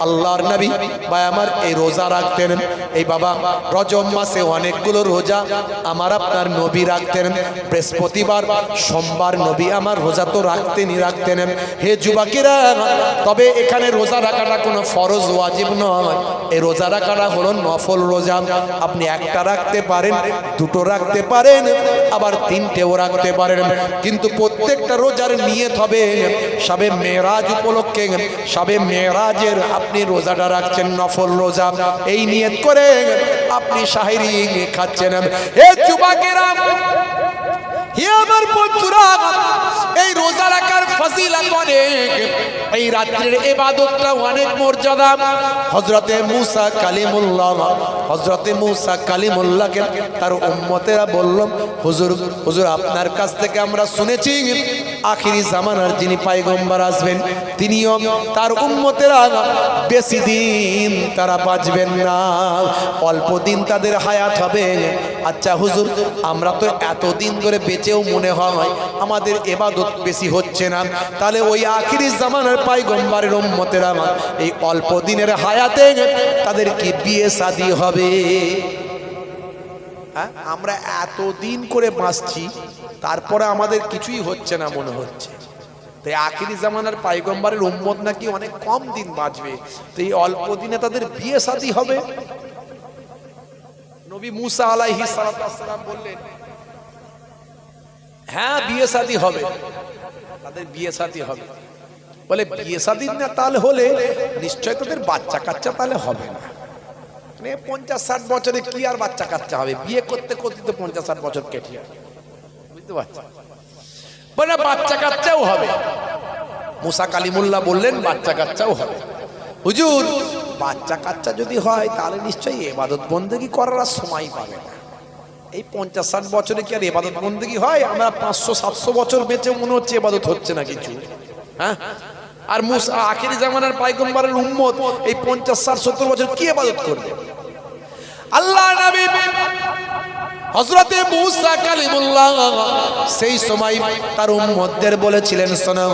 আল্লাহর নবী ভাই আমার এই রোজা রাখতেন। এই বাবা রজব মাসে অনেকগুলো রোজা আমার আপনার নবী রাখতেন। বৃহস্পতিবার, সোমবার নবী আমার রোজা তো রাখতেন। হে যুবকেরা, তবে এখানে রোজা রাখাটা কোনো ফরজ ওয়াজিব নয়। এই রোজা রাখাটা হলো নফল রোজা। আপনি একটা রাখতে পারেন, দুটো রাখতে পারেন, আবার 3টেও রাখতে পারেন, কিন্তু প্রত্যেকটা রোজার নিয়ত হবে শবে মেরাজ উপলক্ষে। শবে মেরাজের আপনি রোজাটা রাখছেন, নফল রোজা। এই নিয়ত করে আপনি সাহারি খাচ্ছেন। হে যুবকেরা, হে আমার বন্ধুরা, এই রোজা রাখার ফজিলত অনেক। এই রাত্রির ইবাদতটা অনেক মর্যাদা। হযরতে মুসা কালিমুল্লাহকে তার উম্মতেরা বলল, হুজুর আপনার কাছ থেকে আমরা শুনেছি আখিরি জামানার যিনি পয়গম্বর আসবেন তিনিও তার উম্মতেরা বেশি দিন তারা বাঁচবেন না, অল্প দিন তাদের হায়াত হবে। আচ্ছা হুজুর, আমরা তো এতদিন ধরে বেঁচেও মনে হয় আমাদের ইবাদত বেশি হচ্ছে না, তাহলে ওই আখিরি জামানার পয়গম্বরের উম্মতেরা এই অল্প দিনের হায়াতে তাদের কি বিয়ে শাদী হবে? আমরা এতদিন করে বাঁচছি, তারপরে আমাদের কিছুই হচ্ছে না মনে হচ্ছে। তাই আখিরি জামানার পয়গম্বরের উম্মত নাকি অনেক কম দিন বাঁচবে, তো এই অল্প দিনে তাদের বিয়ে শাদী হবে। নবী মুসা আলাইহিস সালাম বললেন, হ্যাঁ বিয়ে শাদী হবে, তাদের বিয়ে শাদী হবে। বলে বিয়ে শাদী না তাহলে হলে নিশ্চয় তোদের বাচ্চা কাচ্চা তাহলে হবে না। মানে 50-60 বছরে কি আর বাচ্চা কাচ্চা হবে, বিয়ে করতে করতে তো 50-60 বছর কেটে যাবে, বুঝতে পারছো? বলে বাচ্চা কাচ্চাও হবে। মুসা কালিমুল্লাহ বললেন বাচ্চা কাচ্চাও হবে। হুজুর বাচ্চা কাচ্চা যদি হয় তাহলে নিশ্চয়ই ইবাদত বন্দেগী করার আর সময় পাবে না। এই 50-60 বছরে কি আর ইবাদত বন্দেগী হয়? আমরা 500-700 বছর বেঁচে মনে হচ্ছে ইবাদত হচ্ছে না কিছু। হ্যাঁ, আর মুসা আখিরি জামানার পয়গম্বরের উম্মত এই 50-60-70 বছর কি ইবাদত করবে? আল্লাহ নবী হযরতে মুসা কালিমুল্লাহ সেই সময় তার উম্মতদের বলেছিলেন, শোনো,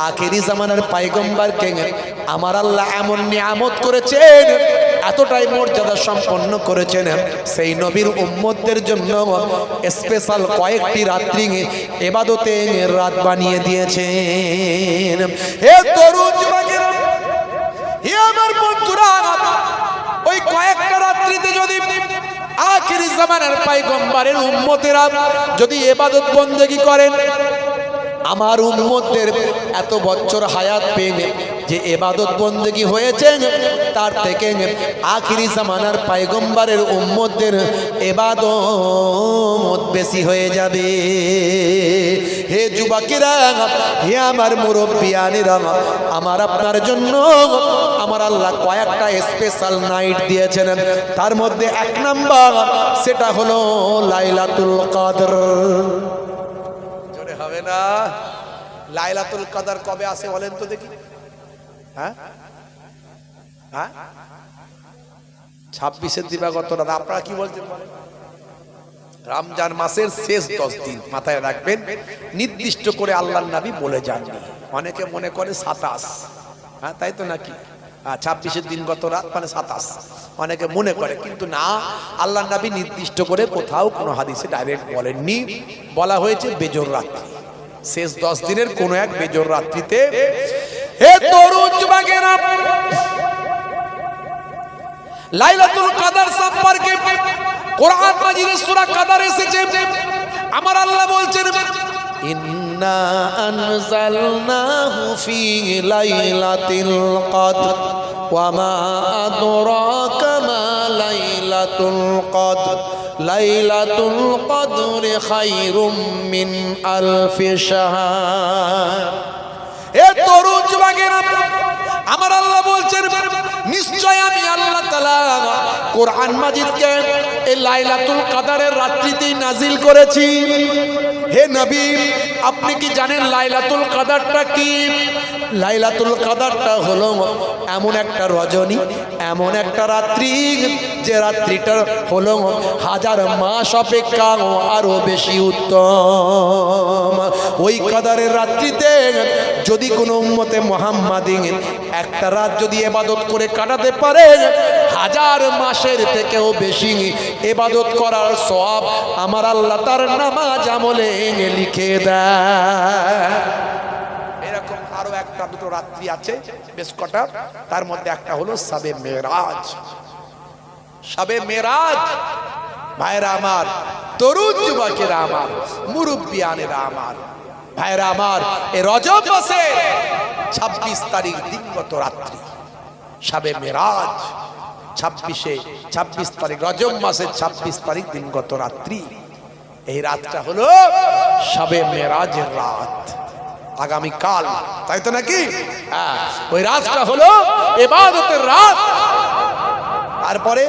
আখিরি জামানার পয়গম্বরকে আমার আল্লাহ এমন নিয়ামত করেছেন, এতটাই মর্যাদা সম্পন্ন করেছেন, সেই নবীর উম্মতদের জন্য স্পেশাল কয়েকটি রাত্রি ইবাদতে রাত বানিয়ে দিয়েছেন। হে তরুণ যুবকেরা, হে আমার বন্ধুরা, ওই কয়েকটা রাত্রিতে যদি আখিরি জামানার পয়গম্বরের উম্মতেরা যদি ইবাদত বন্দেগী করেন, আমার উম্মতদের এত বছর হায়াত পেয়ে যে ইবাদত বন্দেগী হয়েছে তার থেকে আখিরি জামানার পয়গম্বরের উম্মতদের ইবাদত বেশি হয়ে যাবে। হে যুবকেরা, হে আমার মুরব্বিয়ানেরা, আমার আপনার জন্য আমার আল্লাহ কয়েকটা স্পেশাল নাইট দিয়েছেন। তার মধ্যে 1 নাম্বার সেটা হলো লাইলাতুল কদর। জোরে হবে না? লাইলাতুল কদর কবে আসে বলেন তো দেখি? হ্যাঁ হ্যাঁ, 26-এর দিবাগত রাত। আপনারা কি বলছেন বলেন? রমজান মাসের শেষ 10 দিন মাথায় রাখবেন, নির্দিষ্ট করে আল্লাহর নবী বলে যাননি। অনেকে মনে করে 27, হ্যাঁ তাই তো নাকি? 26-এর দিন গত রাত মানে 27 অনেকে মনে করে, কিন্তু না, আল্লাহর নবী নির্দিষ্ট করে কোথাও কোনো হাদিসে ডাইরেক্ট বলেননি। বলা হয়েছে বেজোর রাত্রি, শেষ 10 দিনের কোনো এক বেজোর রাত্রিতে। হে তরুণ যুবকেরা, লাইলাতুল কদর সম্পর্কে কোরআন মাজিদে সূরা কদর এসেছে। আমার আল্লাহ বলছেন, ইন্না আনজালনাহু ফি লাইলাতিল কদর ওয়া মা আদরাকা মা লাইলাতুল কদর লাইলাতুল কদরি খায়রুম মিন আলফি শাহর। এ তরুণ যুবকেরা, আমার আল্লাহ বলছেন, নিশ্চয় আমি আল্লাহ তাআলা কোরআন মাজিদকে এই লাইলাতুল কদরের রাত্রিতেই নাজিল করেছি। হে নবী, আপনি কি জানেন লাইলাতুল কদরটা কি? লাইলাতুল কদরটা হলো এমন একটা রজনী, এমন একটা রাত্রি যে রাত্রিটা হলো 1000 মাস অপেক্ষা আরো বেশি উত্তম। ওই কদরের রাত্রিতে যদি কোনো উম্মতে মুহাম্মাদী একটা রাত যদি ইবাদত করে কাটাতে পারে, 1000 মাসের থেকেও বেশি ইবাদত করার সওয়াব আমার আল্লাহ তার নামাজ আমলে লিখে দেয়। এরকম আরো একটা দুটো রাত্রি আছে, বেশ কটা, তার মধ্যে একটা হলো শবে মেরাজ। শবে মেরাজ ভাইরা আমার, তরুণ যুবকেরা আমার, মুরব্বিয়ানেরা আমার, ভাইরা আমার, এই রজব মাসের 26 তারিখ দিনগত রাত্রি শবে মেরাজ। 26 তারিখ রজব মাসের 26 তারিখ দিনগত রাত্রি। এই রাতটা হলো শবে মেরাজের রাত, আগামীকাল, তাই তো নাকি? হ্যাঁ, ওই রাতটা হলো ইবাদতের রাত। তারপরে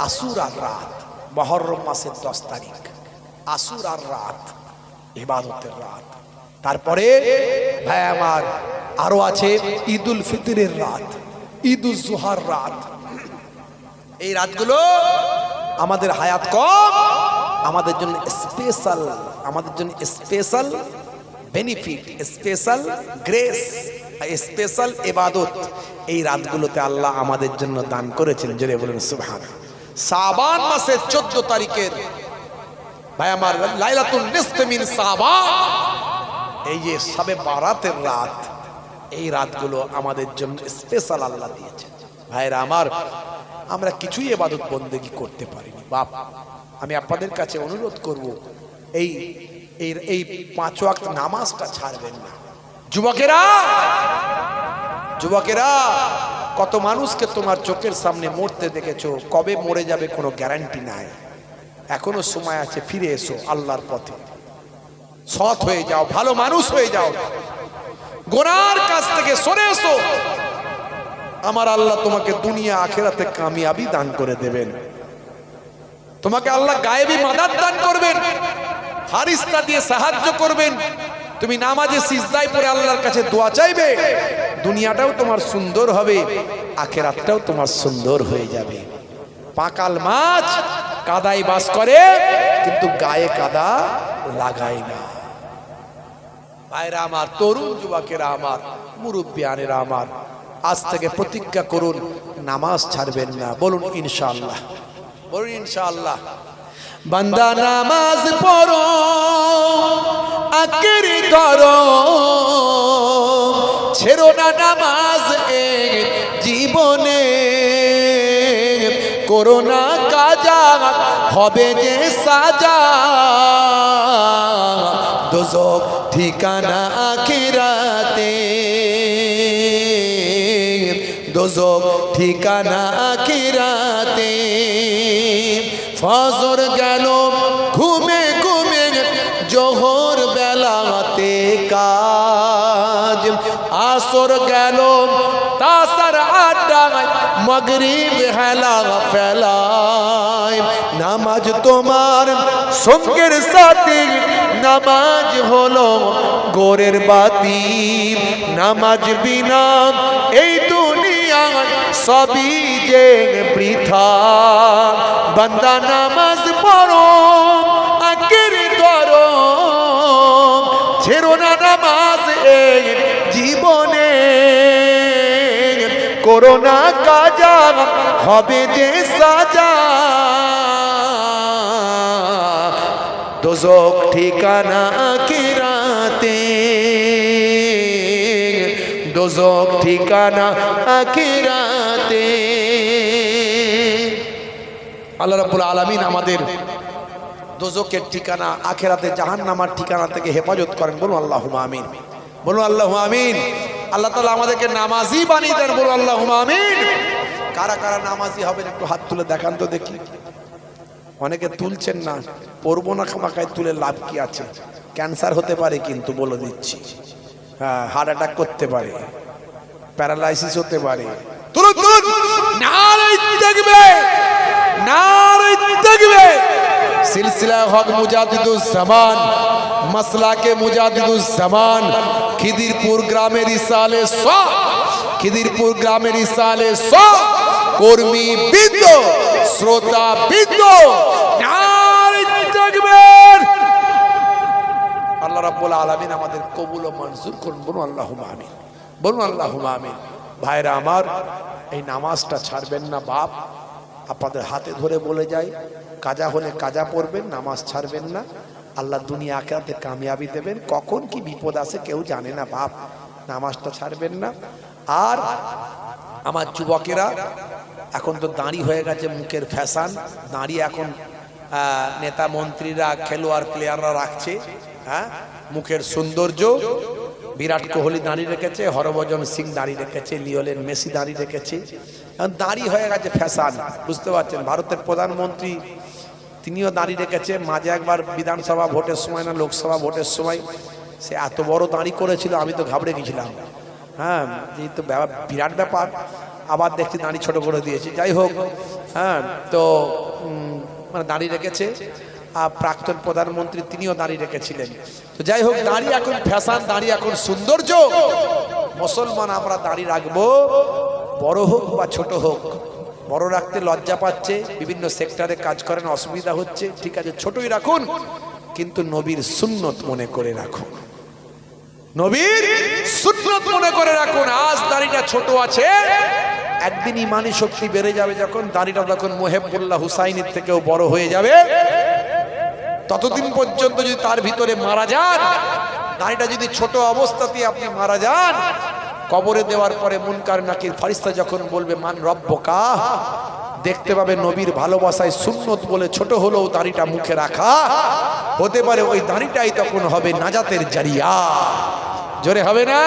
আশুরার রাত, মুহররম মাসের 10 তারিখ আশুরার রাত, ইবাদতের রাত। তারপরে ভাই আমার আরো আছে ঈদুল ফিতরের রাত, ঈদুল জুহার রাত। এই রাতগুলো আমাদের হায়াত কম, আমাদের জন্য স্পেশাল, আমাদের জন্য special benefit, special grace, special ইবাদত এই রাতগুলোতে আল্লাহ আমাদের জন্য দান করেছেন। জোরে বলুন সুবহানাল্লাহ। শাবান মাসের 14 তারিখের ভাই আমার লাইলাতুল নিসফ মিন শাবান, এই যে শবে বারাতের রাত, এই রাতগুলো আমাদের জন্য স্পেশাল আল্লাহ দিয়েছেন। ভাইরা আমার, আমরা কিছুই ইবাদত বন্দেগী করতে পারিনি। বাপ, আমি আপনাদের কাছে অনুরোধ করব, এই 5 ওয়াক্ত নামাজটা ছাড়বেন না। যুবকেরা, যুবকেরা, কত মানুষকে তোমার চোখের সামনে মরতে দেখেছো, কবে মরে যাবে কোনো গ্যারান্টি নাই। এখনো সময় আছে, ফিরে এসো আল্লাহর পথে, সৎ হয়ে যাও, ভালো মানুষ হয়ে যাও, গোনার কাছ থেকে সরে এসো। আমার আল্লাহ তোমাকে দুনিয়া আখিরাতে কামিয়াবি দান করে দেবেন। তোমাকে আল্লাহ গায়েবী মাদাদ দান করবেন, ফারিস্তা দিয়ে সাহায্য করবেন। তুমি নামাজে সিজদায় পড়ে আল্লাহর কাছে দোয়া চাইবে, দুনিয়াটাও তোমার সুন্দর হবে, আখিরাতটাও তোমার সুন্দর হয়ে যাবে। পাকাল মাছ কাদায় বাস করে কিন্তু গায়ে কাদা লাগায় না। ভাইরা আমার, তরুণ যুবকেরা আমার, মুরব্বিয়ানেরা আমার, আজ থেকে প্রতিজ্ঞা করুন নামাজ ছাড়বেন না। বলুন ইনশাআল্লাহ, বলুন ইনশাআল্লাহ। বান্দা নামাজ পড়ো, আঁকড়ে ধরো, ছেড়ো না নামাজ এই জীবনে। করো না কাজা, হবে যে সাজা, দোজখ ঠিকানা আখিরাতে, দোজখ ঠিকানা আখিরাতে। ফজর গেল ঘুমে ঘুমে, জোহর বেলাতে কাজ, আসর গেল তাসার আড্ডায়, মাগরিব হেলা ফেলায়। নামাজ তোমার সঙ্গের সাথী, নামাজ হলো গোরের বাতি, নামাজ বিনা এই দুনিয়ায় সবই যে বৃথা। বান্দা নামাজ পড়ো, আঁকড়ে ধরো, ছেড়ো না নামাজ এই জীবনে। করো না কাজা, হবে যে সাজা, দোজখ ঠিকানা আখিরাতে, দোজখ ঠিকানা আখিরাতে। আল্লাহ রাব্বুল আলামিন আমাদের দোজখের ঠিকানা আখিরাতে, জাহান্নামের ঠিকানা থেকে হেফাজত করেন। বলুন আল্লাহুম্মা আমিন, বলুন আল্লাহুম্মা আমিন। আল্লাহ তাআলা আমাদেরকে নামাজি বানিয়ে দেন। বলুন আল্লাহুম্মা আমিন। কারা কারা নামাজি হবেন একটু হাত তুলে দেখান তো দেখি। অনেকে তুলছেন না, পড়বো না খামাখায় তুলে লাভ কি আছে? ক্যান্সার হতে পারে কিন্তু, বলে দিচ্ছি। হ্যাঁ, হার্ট অ্যাটাক করতে পারে, প্যারালাইসিস হতে পারে। তুলুন তুলুন, নারে তাকবীর, নারে তাকবীর। সিলসিলা হক মুজাদ্দিদুজ জামান, মাসলাকে মুজাদ্দিদুজ জামান, খিদিরপুর গ্রামের ইসালে সব, খিদিরপুর গ্রামের ইসালে সব কর্মী বৃন্দ, শ্রোতা বৃন্দ, নারে তাকবীর। আল্লাহ রাব্বুল আলামিন আমাদের কবুল ও মঞ্জুর করুন। বলুন আল্লাহুম্মা আমিন, বলুন আল্লাহুম্মা আমিন। ভাইরা আমার, এই নামাজটা ছাড়বেন না বাপ। আপনাদের হাতে ধরে বলে যাই, কাজা হলে কাজা পড়বেন, নামাজ ছাড়বেন না। আল্লাহ দুনিয়া আখিরাতে কামিয়াবি দেবেন। কখন কি বিপদ আসে কেউ জানে না বাপ, নামাজটা ছাড়বেন না। আর আমার যুবকেরা, এখন তো দাঁড়ি হয়ে গেছে মুখের ফ্যাশন, দাঁড়ি এখন নেতা মন্ত্রীরা, খেলোয়াড় প্লেয়াররা রাখছে। হ্যাঁ, মুখের সৌন্দর্য। বিরাট কোহলি দাঁড়িয়ে রেখেছে, হরভজন সিং দাঁড়িয়ে রেখেছে, লিওনেল মেসি দাঁড়িয়ে রেখেছে। দাঁড়ি হয়ে গেছে ফ্যাশন, বুঝতে পারছেন। ভারতের প্রধানমন্ত্রী তিনিও দাঁড়িয়ে রেখেছে। মাঝে একবার বিধানসভা ভোটের সময় না লোকসভা ভোটের সময় সে এত বড় দাঁড়ি করেছিল, আমি তো ঘাবড়ে গেছিলাম। হ্যাঁ, এই তো বিরাট ব্যাপার। আবার দেখছি দাঁড়ি ছোট করে দিয়েছে। যাই হোক, হ্যাঁ, তো মানে দাঁড়িয়ে রেখেছে। আর প্রাক্তন প্রধানমন্ত্রী তিনিও দাঁড়িয়ে রেখেছিলেন। তো যাই হোক, দাঁড়ি এখন ফ্যাশন, দাঁড়ি এখন সৌন্দর্য। মুসলমান আমরা দাঁড়ি রাখবো, বড় হোক বা ছোট হোক। বড় রাখতে লজ্জা পাচ্ছে, বিভিন্ন সেক্টরে কাজ করেন, অসুবিধা হচ্ছে, ঠিক আছে ছোটই রাখুন, কিন্তু নবীর সুন্নত মনে করে রাখুন, নবীর সুন্নত মনে করে রাখুন। আজ দাড়িটা ছোট আছে, একদিন ইমানি শক্তি বেড়ে যাবে যখন, দাড়িটা তখন মুহিবুল্লাহ হুসাইনের থেকেও বড় হয়ে যাবে। ততদিন পর্যন্ত যদি তার ভিতরে মারা যান, দাড়িটা যদি ছোট অবস্থাতে আপনি মারা যান, কবরে দেওয়ার পরে মুনকার নাকির ফারিস্তা যখন বলবে মান রব্বকা, দেখতে পাবে নবীর ভালোবাসায় সুন্নত বলে ছোট হলেও দাড়িটা মুখে রাখা হতে পারে, ওই দাড়িটাই তখন হবে নাজাতের জারিয়া। জোরে হবে না?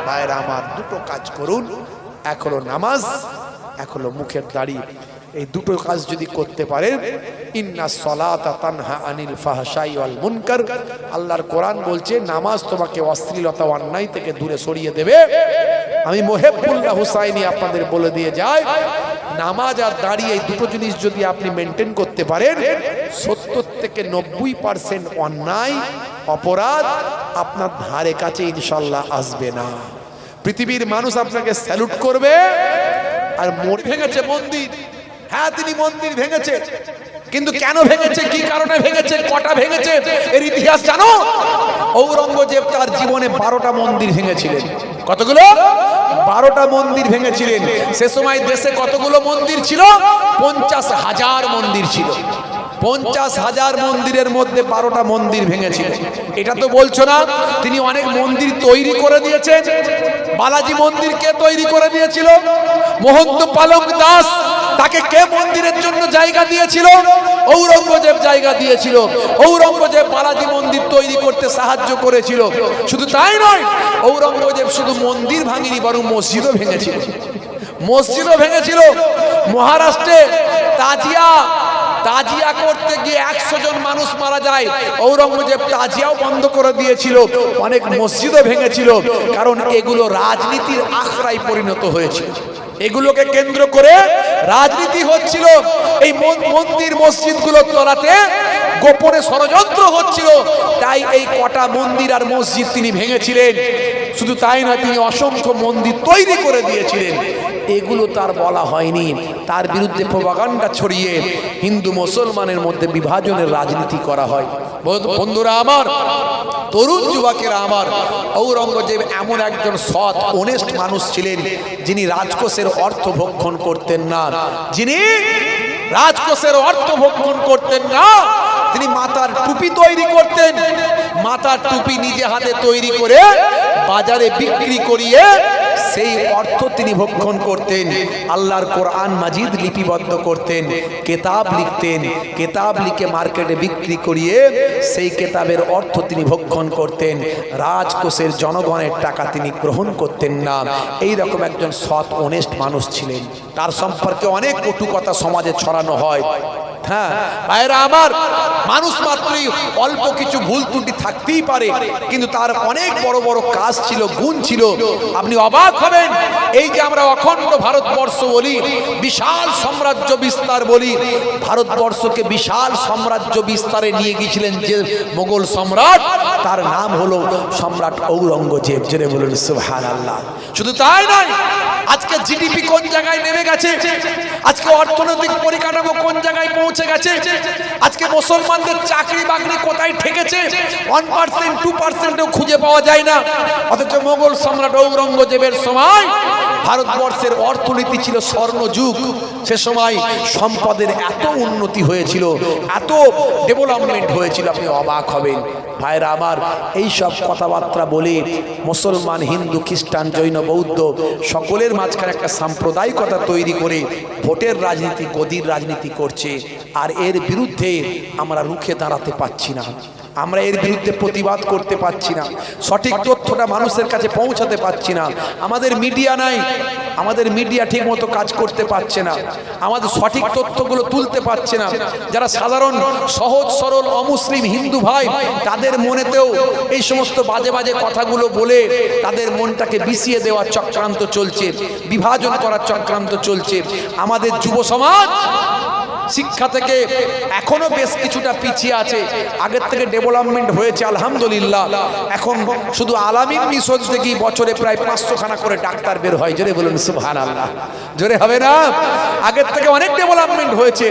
ভাইরা আমার, দুটো কাজ করুন, এক হলো নামাজ, এক হলো মুখের দাড়ি। এই দুটো কাজ যদি করতে পারেন, ইন্না সলাতা তানহা আনিল ফাহশাই ওয়াল মুনকার, আল্লাহর কোরআন বলছে নামাজ তোমাকে অশ্লীলতা অন্যায় থেকে দূরে সরিয়ে দেবে। আমি মোহেবুল্লাহ হুসাইনি আপনাদের বলে দিয়ে যাই, নামাজ আর দাঁড়িয়ে এই দুটো জিনিস যদি আপনি মেনটেন করতে পারেন, 70 থেকে 90% অন্যায় অপরাধ আপনার ধারে কাছে ইনশাল্লাহ আসবে না। পৃথিবীর মানুষ আপনাকে স্যালুট করবে। আর ভেঙেছে মন্দির, হ্যাঁ তিনি মন্দির ভেঙেছে, কিন্তু কেন ভেঙেছে, কি কারণে ভেঙেছে, কটা ভেঙেছে এর ইতিহাস জানো? ঔরঙ্গজেব তার জীবনে 12টা মন্দির ভেঙেছিলেন। কতগুলো? 12টা মন্দির ভেঙেছিলেন। সে সময় দেশে কতগুলো মন্দির ছিল? 50,000 মন্দির ছিল। 50,000 মন্দিরের মধ্যে 12টা মন্দির ভেঙেছিল। এটা তো বলছো না তিনি অনেক মন্দির তৈরি করে দিয়েছেন? বালাজি মন্দির কে তৈরি করে দিয়েছিল? মহন্ত পালক দাস। তাকে কে মন্দিরের জন্য জায়গা দিয়েছিল? ঔরঙ্গজেব জায়গা দিয়েছিল। ঔরঙ্গজেব বালাজি মন্দির তৈরি করতে সাহায্য করেছিল। শুধু তাই নয়, ঔরঙ্গজেব শুধু মন্দির ভাঙেনি, বরং মসজিদও ভেঙেছিল। মসজিদও ভেঙেছিল। মহারাষ্ট্রে তাজিয়া করতে গিয়ে 100 জন মানুষ মারা যায়। ঔরঙ্গজেব তাজিয়াও বন্ধ করে দিয়েছিল। অনেক মসজিদও ভেঙেছিল, কারণ এগুলো রাজনীতির আখড়ায় পরিণত হয়েছিল। এগুলোকে কেন্দ্র করে রাজনীতি হচ্ছিল। এই মন্দির মসজিদগুলোর তলাতে গোপনে ষড়যন্ত্র হচ্ছিল। তাই এই কটা মন্দির আর মসজিদ তিনি ভেঙেছিলেন। শুধু তাই না, তিনি অসংখ্য মন্দির তৈরি করে দিয়েছিলেন। এগুলো তার বলা হয়নি। তার বিরুদ্ধে প্রপাগান্ডা ছড়িয়ে হিন্দু মুসলমানের মধ্যে বিভাজনের রাজনীতি করা হয়। বন্ধুরা আমার, তরুণ যুবকেরা আমার, ঔরঙ্গজেব এমন একজন সৎ অনেস্ট মানুষ ছিলেন, যিনি রাজকোষের অর্থ ভক্ষণ করতেন না। যিনি রাজকোষের অর্থ ভক্ষণ করতেন না, তিনি মাথার টুপি তৈরি করতেন। মাথার টুপি নিজে হাতে তৈরি করে বাজারে বিক্রি করিয়ে সেই অর্থ তিনি ভক্ষণ করতেন। আল্লাহর কোরআন মাজিদ লিপিবদ্ধ করতেন, কেতাব লিখতেন। কেতাব লিখে মার্কেটে বিক্রি করিয়ে সেই কেতাবের অর্থ তিনি ভক্ষণ করতেন। রাজকোষের জনগণের টাকা তিনি গ্রহণ করতেন না। এই রকম একজন সৎ অনেস্ট মানুষ ছিলেন। তার সম্পর্কে অনেক কটু কথা সমাজে ছড়ানো হয়। হ্যাঁ ভাইরা আমার, মানুষ মাত্রই অল্প কিছু ভুল ত্রুটি থাকতেই পারে, কিন্তু তার অনেক বড় বড় কাজ ছিল, গুণ ছিল। আপনি অবাক হবেন, এই যে আমরা অখণ্ড ভারতবর্ষ বলি, বিশাল সাম্রাজ্য বিস্তার বলি, ভারতবর্ষকে বিশাল সাম্রাজ্য বিস্তারে নিয়ে গিয়েছিলেন যে মোগল সম্রাট, তার নাম হলো সম্রাট ঔরঙ্গজেব। জেনে বলুন সুবহানাল্লাহ। শুধু তাই নয়, আজকে জিডিপি কোন জায়গায় নেমে গেছে, আজকে অর্থনৈতিক পরিকাঠামো কোন জায়গায় পৌঁছে গেছে, আজকে মুসলমানদের চাকরি বাকরি কোথায় ঠেকেছে, 1% 2%ও খুঁজে পাওয়া যায় না। অথচ মোগল সম্রাট ঔরঙ্গজেবের সময় ভারতবর্ষের অর্থনীতি ছিল স্বর্ণযুগ। সে সময় সম্পদের এত উন্নতি হয়েছিল, এত ডেভেলপমেন্ট হয়েছিল, আপনি অবাক হবেন। ভাইরা আমার, এই সব কথাবার্তা বলে মুসলমান, হিন্দু, খ্রিস্টান, জৈন, বৌদ্ধ সকলের মাঝখানে একটা সাম্প্রদায়িকতা তৈরি করে ভোটের রাজনীতি, গদির রাজনীতি করছে। আর এর বিরুদ্ধে আমরা রুখে দাঁড়াতে পারছি না, আমরা এর বিরুদ্ধে প্রতিবাদ করতে পারছি না, সঠিক তথ্যটা মানুষের কাছে পৌঁছাতে পারছি না। আমাদের মিডিয়া নাই, আমাদের মিডিয়া ঠিক মতো কাজ করতে পারছে না, আমাদের সঠিক তথ্যগুলো তুলতে পারছে না। যারা সাধারণ সহজ সরল অমুসলিম হিন্দু ভাই, তাদের মনেতেও এই সমস্ত বাজে বাজে কথাগুলো বলে তাদের মনটাকে বিষিয়ে দেওয়ার চক্রান্ত চলছে, বিভাজন করার চক্রান্ত চলছে। আমাদের যুব সমাজ শিক্ষা থেকে এখনো বেশ কিছুটা পিছিয়ে আছে। আগের থেকে ডেভেলপমেন্ট হয়েছে আলহামদুলিল্লাহ। এখন শুধু আলামিন মিশন থেকে বছরে প্রায় 500 খানা করে ডাক্তার বের হয়। জোরে বলুন সুবহানাল্লাহ। জোরে হবে না? আগের থেকে অনেক ডেভেলপমেন্ট হয়েছে,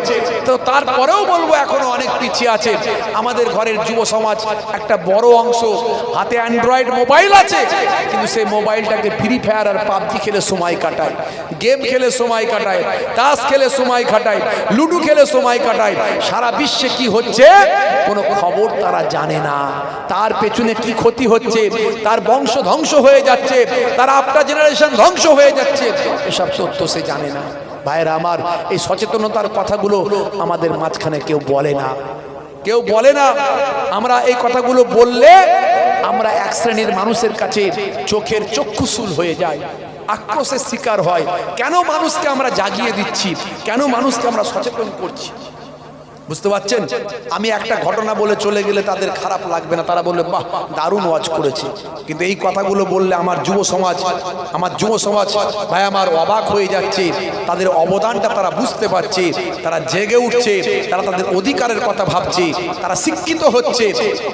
তো তারপরেও বলবো এখনো অনেক পিছিয়ে আছে। আমাদের ঘরের যুব সমাজ একটা বড় অংশ হাতে অ্যান্ড্রয়েড মোবাইল আছে, কিন্তু সেই মোবাইলটাকে ফ্রি ফায়ার আর পাবজি খেলে সময় কাটায়, গেম খেলে সময় কাটায়, তাস খেলে সময় কাটায়, লুডু খেলে সময় কাটায়। সারা বিশ্বে কি হচ্ছে কোনো খবর তারা জানে না, তার পেছনে কি ক্ষতি হচ্ছে, তার বংশ ধ্বংস হয়ে যাচ্ছে, তার আফটার জেনারেশন ধ্বংস হয়ে যাচ্ছে, এসব তথ্য সে জানে না। ভাইরা আমার, এই সচেতনতার কথাগুলো আমাদের মাঝখানে কেউ বলে না। কেউ বলে না আমরা এই কথাগুলো বললে আমরা এক শ্রেণীর মানুষের কাছে চোখের চক্ষুশূল হয়ে যায়, আক্রোশের শিকার হয়। কেন মানুষকে আমরা জাগিয়ে দিচ্ছি, কেন মানুষকে আমরা সচেতন করছি? বুঝতে পারছেন? আমি একটা ঘটনা বলে চলে গেলে তাদের খারাপ লাগবে না, তারা বলবে বাহ দারুণ ওয়াজ করেছে। কিন্তু এই কথাগুলো বললে আমার যুব সমাজ ভাই আমার অবাক হয়ে যাচ্ছে। তাদের অবদানটা তারা বুঝতে পারছে, তারা জেগে উঠছে, তারা তাদের অধিকারের কথা ভাবছে, তারা শিক্ষিত হচ্ছে।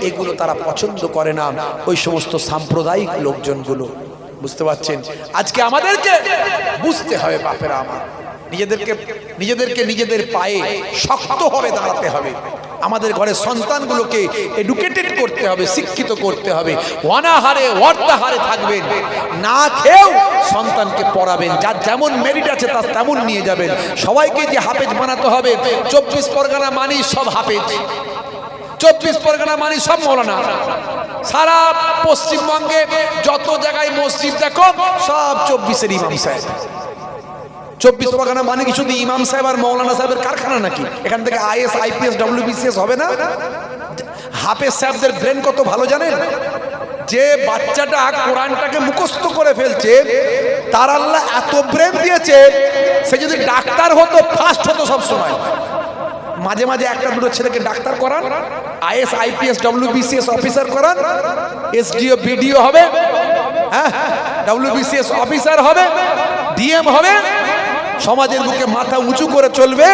এগুলো তারা পছন্দ করে না ওই সমস্ত সাম্প্রদায়িক লোকজনগুলো। বুঝতে পারছেন? আজকে আমাদেরকে বুঝতে হবে বাপেরা আমার, নিজেদেরকে নিজেদের পায়ে শক্তভাবে দাঁড়াতে হবে। আমাদের ঘরে সন্তানগুলোকে এডুকেটেড করতে হবে, শিক্ষিত করতে হবে। অনাহারে অর্ধাহারে থাকবেন না, খেয়েও সন্তানকে পড়াবেন। যার যেমন মেরিট আছে তার তেমন নিয়ে যাবেন। সবাইকে যে হাফেজ বানাতে হবে, 24 পরগনা মানি সব হাফেজ, 24 পরগনা মানি সব মৌলানা। সারা পশ্চিমবঙ্গে যত জায়গায় মসজিদ দেখো সব 24-এর ইমাম সাহেব। 24 পরগনা মানে কি শুধু ইমাম সাহেব আর মৌলানা সাহেবের কারখানা নাকি? এখান থেকে IAS IPS WBCS হবে না? হাফেজ সাহেবদের ব্রেন কত ভালো জানেন? যে বাচ্চাটা কোরআনটাকে মুখস্থ করে ফেলছে তার আল্লাহ এত ব্রেন দিয়েছে, সে যদি ডাক্তার হতো ফার্স্ট হতো সব সময়। মাঝে মাঝে একটা দুটো ছেলেকে ডাক্তার করান, IAS IPS WBCS অফিসার করান, SDO BDO হবে, হ্যাঁ WBCS অফিসার হবে, DM হবে, সমাজের বুকে মাথা উঁচু করে চলবে,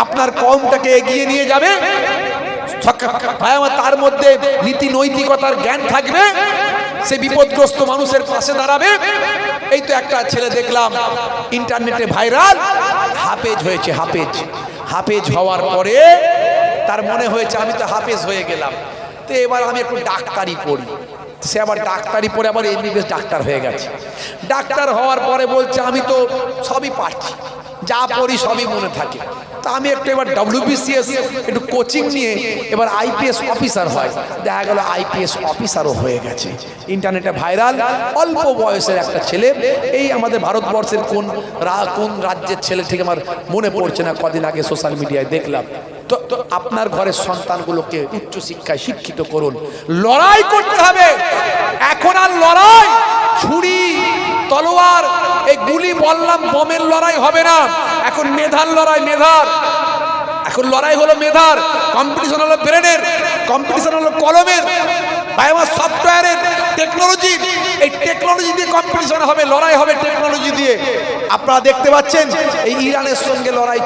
আপনার কওমটাকে এগিয়ে নিয়ে যাবে। তার মধ্যে নীতি নৈতিকতার জ্ঞান থাকবে, সে বিপদগ্রস্ত মানুষের পাশে দাঁড়াবে। এই তো একটা ছেলে দেখলাম ইন্টারনেটে ভাইরাল, হাফেজ হয়েছে। হাফেজ হওয়ার পরে তার মনে হয়েছে আমি তো হাফেজ হয়ে গেলাম, তো এবার আমি একটু ডাক্তারি পড়ি। সে আবার ডাক্তারি পড়ে আবার MBBS ডাক্তার হয়ে গেছে। ডাক্তার হওয়ার পরে বলছে আমি তো সবই পারছি, যা পড়ি সবই মনে থাকে, তা আমি একটু এবার WBCS একটু কোচিং নিয়ে এবার IPS অফিসার হয়। দেখা গেল IPS অফিসারও হয়ে গেছে। ইন্টারনেটে ভাইরাল, অল্প বয়সের একটা ছেলে, এই আমাদের ভারতবর্ষের কোন রাজ্যের ছেলে ঠিক আমার মনে পড়ছে না, কদিন আগে সোশ্যাল মিডিয়ায় দেখলাম। তো আপনার ঘরের সন্তানগুলোকে উচ্চ শিক্ষায় শিক্ষিত করুন। লড়াই করতে হবে। এখন আর লড়াই ছুরি তলোয়ার এই গুলি বললাম বোমের লড়াই হবে না, এখন মেধার লড়াই। এখন লড়াই হলো মেধার, কম্পিটিশন হলো ব্রেনের, কম্পিটিশন হলো কলমের, ভাই আমার সফটওয়্যারের, টেকনোলজির। এই টেকনোলজি দিয়ে কম্পিটিশন হবে, লড়াই হবে টেকনোলজি দিয়ে। আপনারা দেখতে পাচ্ছেন এই ইরানের সঙ্গে লড়াই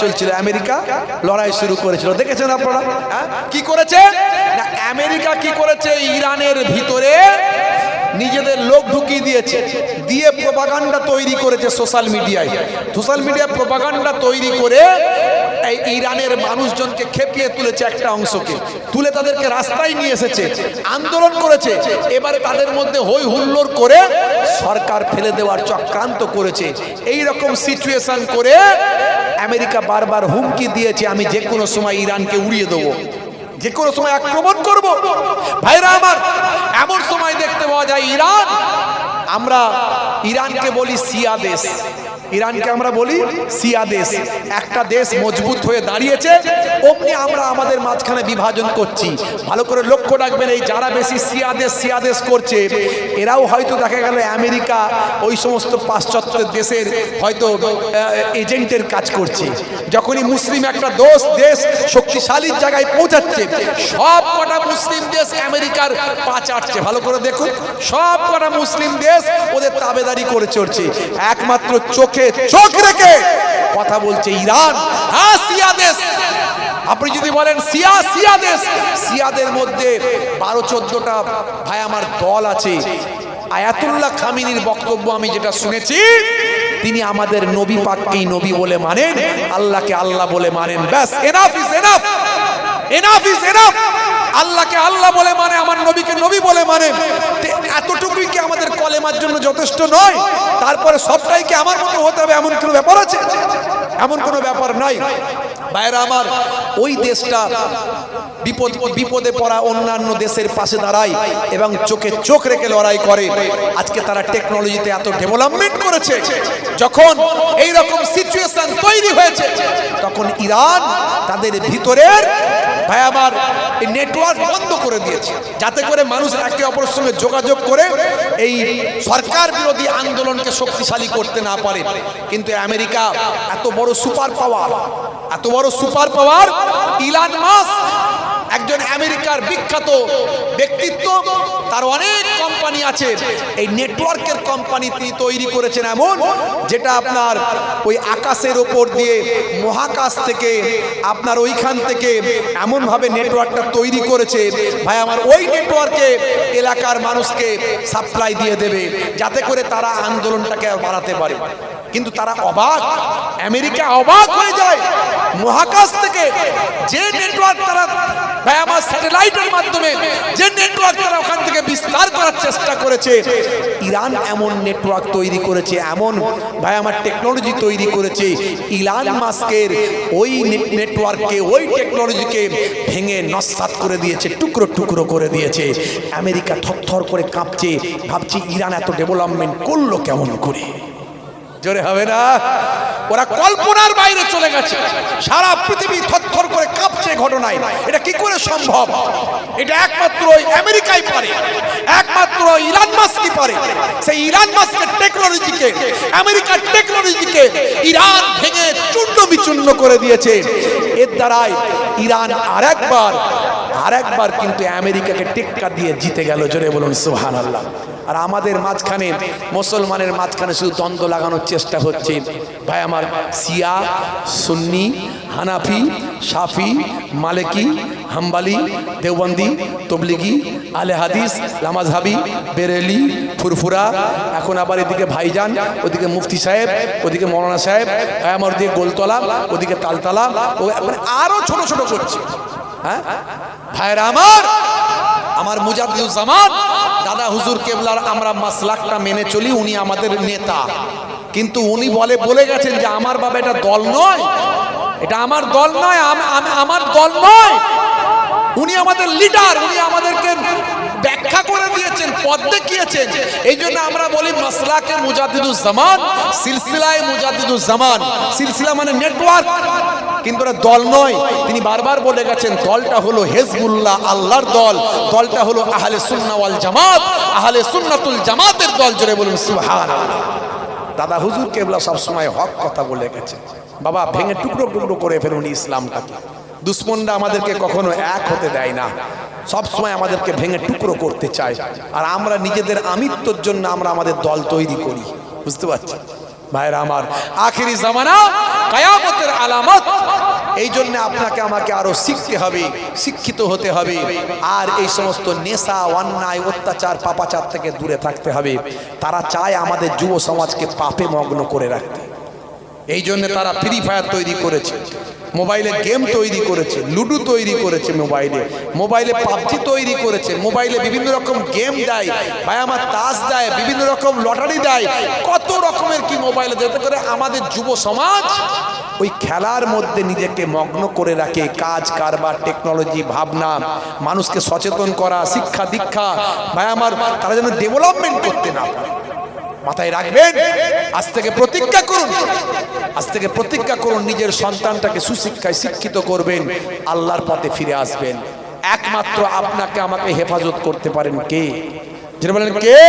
চলছিল, আমেরিকা লড়াই শুরু করেছিল, দেখেছেন আপনারা? কি করেছে না, আমেরিকা কি করেছে, ইরানের ভিতরে নিজেদের লোক ঢুকিয়ে দিয়েছে, দিয়ে প্রপাগান্ডা তৈরি করেছে সোশ্যাল মিডিয়ায় প্রপাগান্ডা তৈরি করে এই ইরানের মানুষজনকে খেপিয়ে তুলেছে। একটা অংশকে তুলে তাদেরকে রাস্তায় নিয়ে এসেছে, আন্দোলন করেছে। এবারে তাদের মধ্যে হই হুল্লোড় করে সরকার ফেলে দেওয়ার চক্রান্ত করেছে। এই রকম সিচুয়েশন করে আমেরিকা বারবার হুমকি দিয়েছে আমি যে কোনো সময় ইরানকে উড়িয়ে দেবো, যে কোনো সময় আক্রমণ করব। ভাইরা আমার, এমন সময় দেখতে পাওয়া যায় ইরান, আমরা ইরানকে বলি শিয়া দেশ, একটা দেশ মজবুত হয়ে দাঁড়িয়েছে, অমনি আমরা আমাদের মাঝখানে বিভাজন করছি। ভালো করে লক্ষ্য রাখবেন, এই যারা বেশি শিয়া দেশ করছে এরাও হয়তো দেখা গেল আমেরিকা ওই সমস্ত পাশ্চাত্য দেশের হয়তো এজেন্টের কাজ করছে। যখনই মুসলিম একটা দেশ শক্তিশালীর জায়গায় পৌঁছাচ্ছে, সব কটা মুসলিম দেশ আমেরিকার পা চাটছে। ভালো করে দেখুন, সব কটা মুসলিম দেশ ওদের তাবেদারি করে চলছে। একমাত্র চোখ রেখে কথা বলছে ইরান, হ্যাঁ শিয়া দেশ। আপনি যদি বলেন শিয়া দেশ, শিয়াদের মধ্যে 12-14টা ভাই আমার দল আছে। আয়াতুল্লাহ খামিনির বক্তব্য আমি যেটা শুনেছি, তিনি আমাদের নবী পাককেই নবী বলে মানেন, আল্লাহকে আল্লাহ বলে মানেন। ব্যাস, এনাফ ইজ এনাফ। আল্লাহকে আল্লাহ বলে মানে, আমার নবীকে নবী বলে মানে। এতটুকুই কি আমাদের কলেমার জন্য যথেষ্ট নয়? তারপরে সবটাই কি আমার মতো হতে হবে এমন কোনো ব্যাপার আছে? এমন কোনো ব্যাপার নাই। ভাইরা আমার, ওই দেশটা বিপদে পড়া অন্যান্য দেশের পাশে দাঁড়ায় এবং চোখে চোখ রেখে লড়াই করে। আজকে তারা টেকনোলজিতে এত ডেভেলপমেন্ট করেছে, যখন এই রকম সিচুয়েশন তৈরি হয়েছে তখন ইরান তাদের ভিতরের ভাই আমার এই নেটওয়ার্ক বন্ধ করে দিয়েছে, যাতে করে মানুষ একে অপরের সঙ্গে যোগাযোগ করে এই সরকার বিরোধী আন্দোলনকে শক্তিশালী করতে না পারে। কিন্তু আমেরিকা এত বড় সুপার পাওয়ার, ইলন মাস্ক একজন আমেরিকার বিখ্যাত ব্যক্তিত্ব, তার অনেক কোম্পানি আছে। এই নেটওয়ার্কের কোম্পানি তিনি তৈরি করেছেন এমন, যেটা আপনার ওই আকাশের ওপর দিয়ে মহাকাশ থেকে আপনার ওইখান থেকে এমনভাবে নেটওয়ার্কটা তৈরি করেছে ভাই আমার, ওই নেটওয়ার্কে এলাকার মানুষকে সাপ্লাই দিয়ে দেবে, যাতে করে তারা আন্দোলনটাকে বাড়াতে পারে। কিন্তু তারা অবাক, আমেরিকা অবাক হয়ে যায়, মহাকাশ থেকে যে নেটওয়ার্ক তারা ভাই আমার স্যাটেলাইটের মাধ্যমে যে নেটওয়ার্ক তারা ওখান থেকে বিস্তার করার চেষ্টা করেছে, ইরান এমন নেটওয়ার্ক তৈরি করেছে, এমন ভাই আমার টেকনোলজি তৈরি করেছে, ইলন মাস্কের ওই নেটওয়ার্ককে, ওই টেকনোলজিকে ভেঙে নস্যাৎ করে দিয়েছে, টুকরো টুকরো করে দিয়েছে। আমেরিকা থরথর করে কাঁপছে, ভাবছি ইরান এত ডেভেলপমেন্ট করলো কেমন করে? জোরে হবে না? ওরা কল্পনার বাইরে চলে গেছে, সারা পৃথিবী থরথর করে কাঁপছে ঘটনায়। এটা কি করে সম্ভব? এটা একমাত্র আমেরিকাই পারে, একমাত্র ইলন মাস্কই পারে। সেই ইলন মাস্কের টেকনোলজিকে, আমেরিকার টেকনোলজিকে ইরান ভেঙে চূর্ণ বিচূর্ণ করে দিয়েছে। এর দ্বারাই ইরান আরেকবার কিন্তু আমেরিকাকে টেক্কা দিয়ে জিতে গেল। জোরে বলুন সুবহানাল্লাহ। আর আমাদের মাঝখানে, মুসলমানের মাঝখানে শুধু দ্বন্দ্ব লাগানোর চেষ্টা হচ্ছে ভাই আমার, শিয়া, সুন্নি, হানাফি, শাফি, মালিকি, হাম্বালি, দেওবন্দি, তবলিগি, আলে হাদিস, লামাজহাবি, বেরেলি, ফুরফুরা, এখন আবার এদিকে ভাইজান, ওদিকে মুফতি সাহেব, ওদিকে মৌলানা সাহেব, ভাই আমার ওদিকে গোলতলা, ওদিকে তালতলা, ও মানে আরো ছোট ছোট করছে। হ্যাঁ ভাইরা আমার মুজাদ্দিদুজ্জামান দাদা হুজুর কেবলার আমরা মাসলাকটা মেনে চলি, উনি আমাদের নেতা। কিন্তু উনি বলে গেছেন যে আমার বাবা এটা দল নয়, এটা আমার দল নয়, আমার দল নয়, উনি আমাদের লিডার, উনি আমাদেরকে ব্যাখ্যা করে দিয়েছেন, পথ দেখিয়েছেন। এই জন্য আমরা বলি মাসলাকে মুজাদ্দিদুজ্জামান, সিলসিলায় মুজাদ্দিদুজ্জামান। সিলসিলা মানে নেটওয়ার্ক, কিন্তু এটা দল নয়। তিনি বারবার বলে গেছেন দলটা হলো হিজবুল্লাহ, আল্লাহর দল, দলটা হলো আহলে সুন্নাহ ওয়াল জামাত, আহলে সুন্নাতুল জামাতের দল। জোরে বলুন সুবহানাল্লাহ। দাদা হুজুর কেবলা সব সময় হক কথা বলে গেছে। বাবা ভেঙে টুকরো টুকরো করে ফেলুন ইসলামটাকে। দুশ্মনরা আমাদেরকে কখনো এক হতে দেয় না, সব সময় আমাদেরকে ভেঙে টুকরো করতে চায়। আর আমরা নিজেদের আমিত্বর জন্য আমরা আমাদের দল তৈরি করি। বুঝতে পারছি ভাইরা আমার, আখিরি জামানা, কিয়ামতের আলামত। এই জন্য আপনাকে আমাকে আরো শিখতে হবে, শিক্ষিত হতে হবে, আর এই সমস্ত নেশা, অন্যায়, অত্যাচার, পাপাচার থেকে দূরে থাকতে হবে। তারা চায় আমাদের যুব সমাজকে পাপে মগ্ন করে রাখতে। এই জন্য তারা ফ্রি ফায়ার তৈরি করেছে, মোবাইলে গেম তৈরি করেছে, লুডো তৈরি করেছে, মোবাইলে পাবজি তৈরি করেছে, মোবাইলে বিভিন্ন রকম গেম দেয় ভাই আমার, তাস দেয়, বিভিন্ন রকম লটারি দেয়, কত রকমের কি মোবাইলে, যাতে করে আমাদের যুব সমাজ ওই খেলার মধ্যে নিজেকে মগ্ন করে রাখে। কাজ কারবার, টেকনোলজি, ভাবনা, মানুষকে সচেতন করা, শিক্ষা দীক্ষা ভাই আমার, তারা যেন ডেভেলপমেন্ট করতে না পারে। মাথায় রাখবেন, আজ থেকে প্রতিজ্ঞা করুন, নিজের সন্তানটাকে সুশিক্ষায় শিক্ষিত করবেন, আল্লাহর পথে ফিরে আসবেন। একমাত্র আপনাকে আমাকে হেফাজত করতে পারেন কে? যেটা বলেন কে?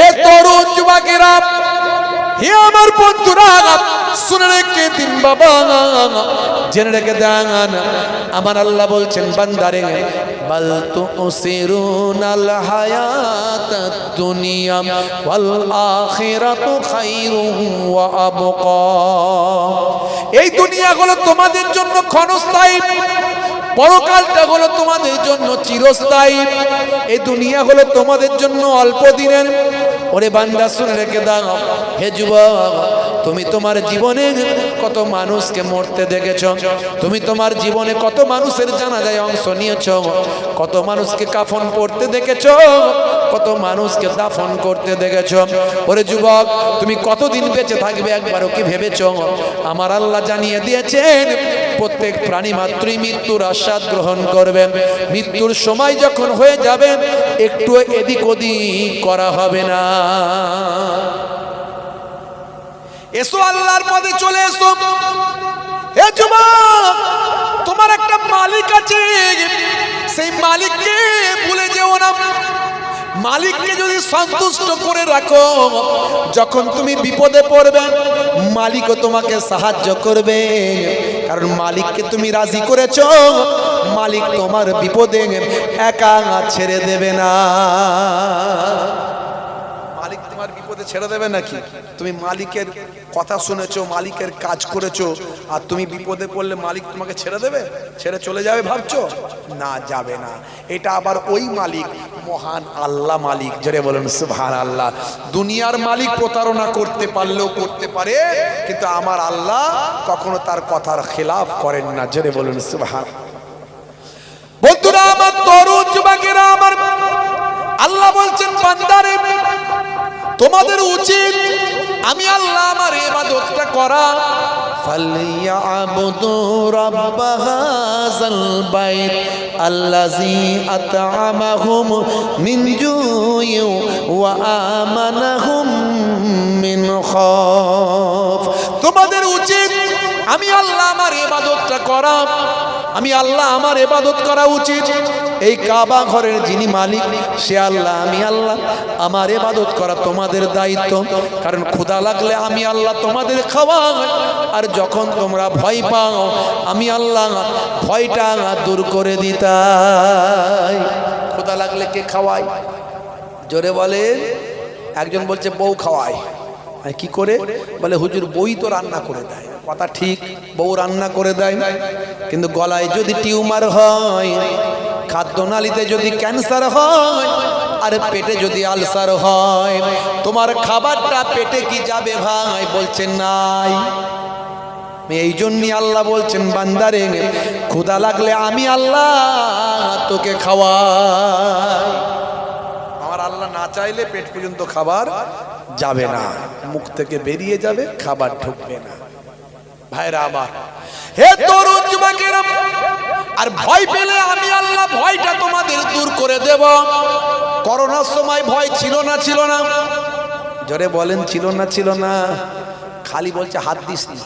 এ তরুণ যুবকেরা, হে আমার বন্ধুরা, শুনে রেখে দিন বাবা, জেনে রেখে দেন, আমার আল্লাহ বলছেন বান্দারে, বাল তুসিরুনাল হায়াতাদ দুনিয়া ওয়াল আখিরাতু খায়রুন ওয়া আবকা। এই দুনিয়া হলো তোমাদের জন্য ক্ষণস্থায়ী, পরকালটা হলো তোমাদের জন্য চিরস্থায়ী। এই দুনিয়া হলো তোমাদের জন্য অল্প দিনের। ওরে বান্দা শুনে রেখে দাও, হে যুবক, তুমি তোমার জীবনে কত মানুষকে মরতে দেখেছ, তুমি তোমার জীবনে কত মানুষের জানাজায় অংশ নিয়েছ, কত মানুষকে কাফন পড়তে দেখেছ, কত মানুষকে দাফন করতে দেখেছো। ওরে যুবক, তুমি কতদিন বেঁচে থাকবে একবারও কি ভেবেছো? আমার আল্লাহ জানিয়ে দিয়েছেন প্রত্যেক প্রাণী মাত্রই মৃত্যুর আস্বাদ গ্রহণ করবে। মৃত্যুর সময় যখন হয়ে যাবে একটু এদিক ওদিক করা হবে না। এসো আল্লাহর পথে চলে এসো। হে যুবক, তোমার একটা মালিক আছে, সেই মালিককে ভুলে যেও না। মালিককে যদি সন্তুষ্ট করে রাখো, যখন তুমি বিপদে পড়বে মালিকও তোমাকে সাহায্য করবে। কারণ মালিককে তুমি রাজি করেছো, মালিক তোমার বিপদে একা ছেড়ে দেবে না। মালিক তোমার বিপদে ছেড়ে দেবে নাকি? তুমি মালিকের কথা শুনেছো, মালিকের কাজ করেছো, আর তুমি বিপদে পড়লে মালিক তোমাকে ছেড়ে দেবে, ছেড়ে চলে যাবে ভাবছো? না, যাবে না। এটা আবার ওই মালিক, মহান আল্লাহ মালিক। জোরে বলুন সুবহানাল্লাহ। দুনিয়ার মালিক প্রতারণা করতে পারলেও করতে পারে, কিন্তু আমার আল্লাহ কখনো তার কথার খেলাফ করেন না। জোরে বলুন সুবহানাল্লাহ। বন্ধুরা আমার, তরুণ যুবকেরা আমার, আল্লাহ বলছেন বান্দারে তোমাদের উচিত আমি আল্লাহ আমার ইবাদতটা করা। ফালিয়াবুদু রাব্ব হাযাল বাইত আল্লাযী আত'আমাহুম মিন জুইন ওয়া আমানাহুম মিন খাউফ। তোমাদের উচিত আমি আল্লাহ আমার ইবাদতটা করা। আমি আল্লাহ আমার ইবাদত করা উচিত। এই কাবা ঘরের যিনি মালিক সে আল্লাহ, আমি আল্লাহ। আমার ইবাদত করা তোমাদের দায়িত্ব। কারণ ক্ষুধা লাগলে আমি আল্লাহ তোমাদের খাওয়াই, আর যখন তোমরা ভয় পাও আমি আল্লাহ ভয়টা দূর করে দিতাই। ক্ষুধা লাগলে কে খাওয়ায়? জোরে বলেন। একজন বলছে বউ খাওয়ায়। কি করে? বলে হুজুর বই তো রান্না করে দেয়। কথা ঠিক, বউ রান্না করে দেয়, কিন্তু গলায় যদি টিউমার হয়, খাদ্যনালীতে যদি ক্যান্সার হয়, আর পেটে যদি আলসার হয়, তোমার খাবারটা পেটে কি যাবে ভাই? বলছেন নাই। এই জন্যই আল্লাহ বলছেন বান্দারে ক্ষুধা লাগলে আমি আল্লাহ তোকে খাওয়াই। আমার আল্লাহ না চাইলে পেট পর্যন্ত খাবার যাবে না, মুখ থেকে বেরিয়ে যাবে, খাবার ঢুকবে না। ভাইরা আমার, হে তরুণ যুবকেরা, আর ভয় পেলে আমি আল্লাহ ভয়টা তোমাদের দূর করে দেব। করোনার সময় ভয় ছিল না? ছিল না? জোরে বলেন, ছিল না? ছিল না? খালি বলছে হাত দিস নি,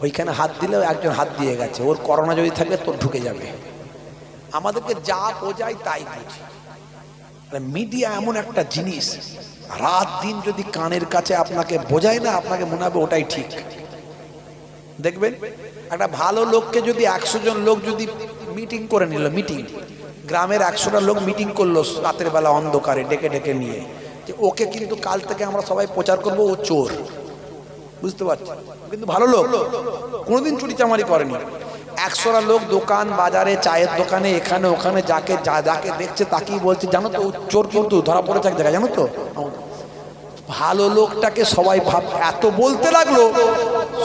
ওইখানে হাত দিলেও একজন হাত দিয়ে গেছে, ওর করোনা যদি থাকে তোর ঢুকে যাবে। আমাদেরকে যা বোঝায় তাই বুঝি। মিডিয়া এমন একটা জিনিস, রাত দিন যদি কানের কাছে আপনাকে বোঝায় না, আপনাকে মনে হবে ওটাই ঠিক। দেখবেন একটা ভালো লোককে যদি 100 জন লোক যদি মিটিং করে নিল, মিটিং গ্রামের 100টা লোক মিটিং করলো রাতের বেলা অন্ধকারে ডেকে ডেকে নিয়ে, যে ওকে কিন্তু কাল থেকে আমরা সবাই প্রচার করব ও চোর। বুঝতে পারছি? কিন্তু ভালো লোক, কোনোদিন চুরি চামারি করেনি। 100টা লোক দোকান বাজারে, চায়ের দোকানে, এখানে ওখানে যাকে যাকে দেখছে তাকেই বলছে জানো তো ও চোর, কিন্তু ধরা পড়েছে এক জায়গায়, জানো তো। ভালো লোকটাকে সবাই ভাব এত বলতে লাগলো,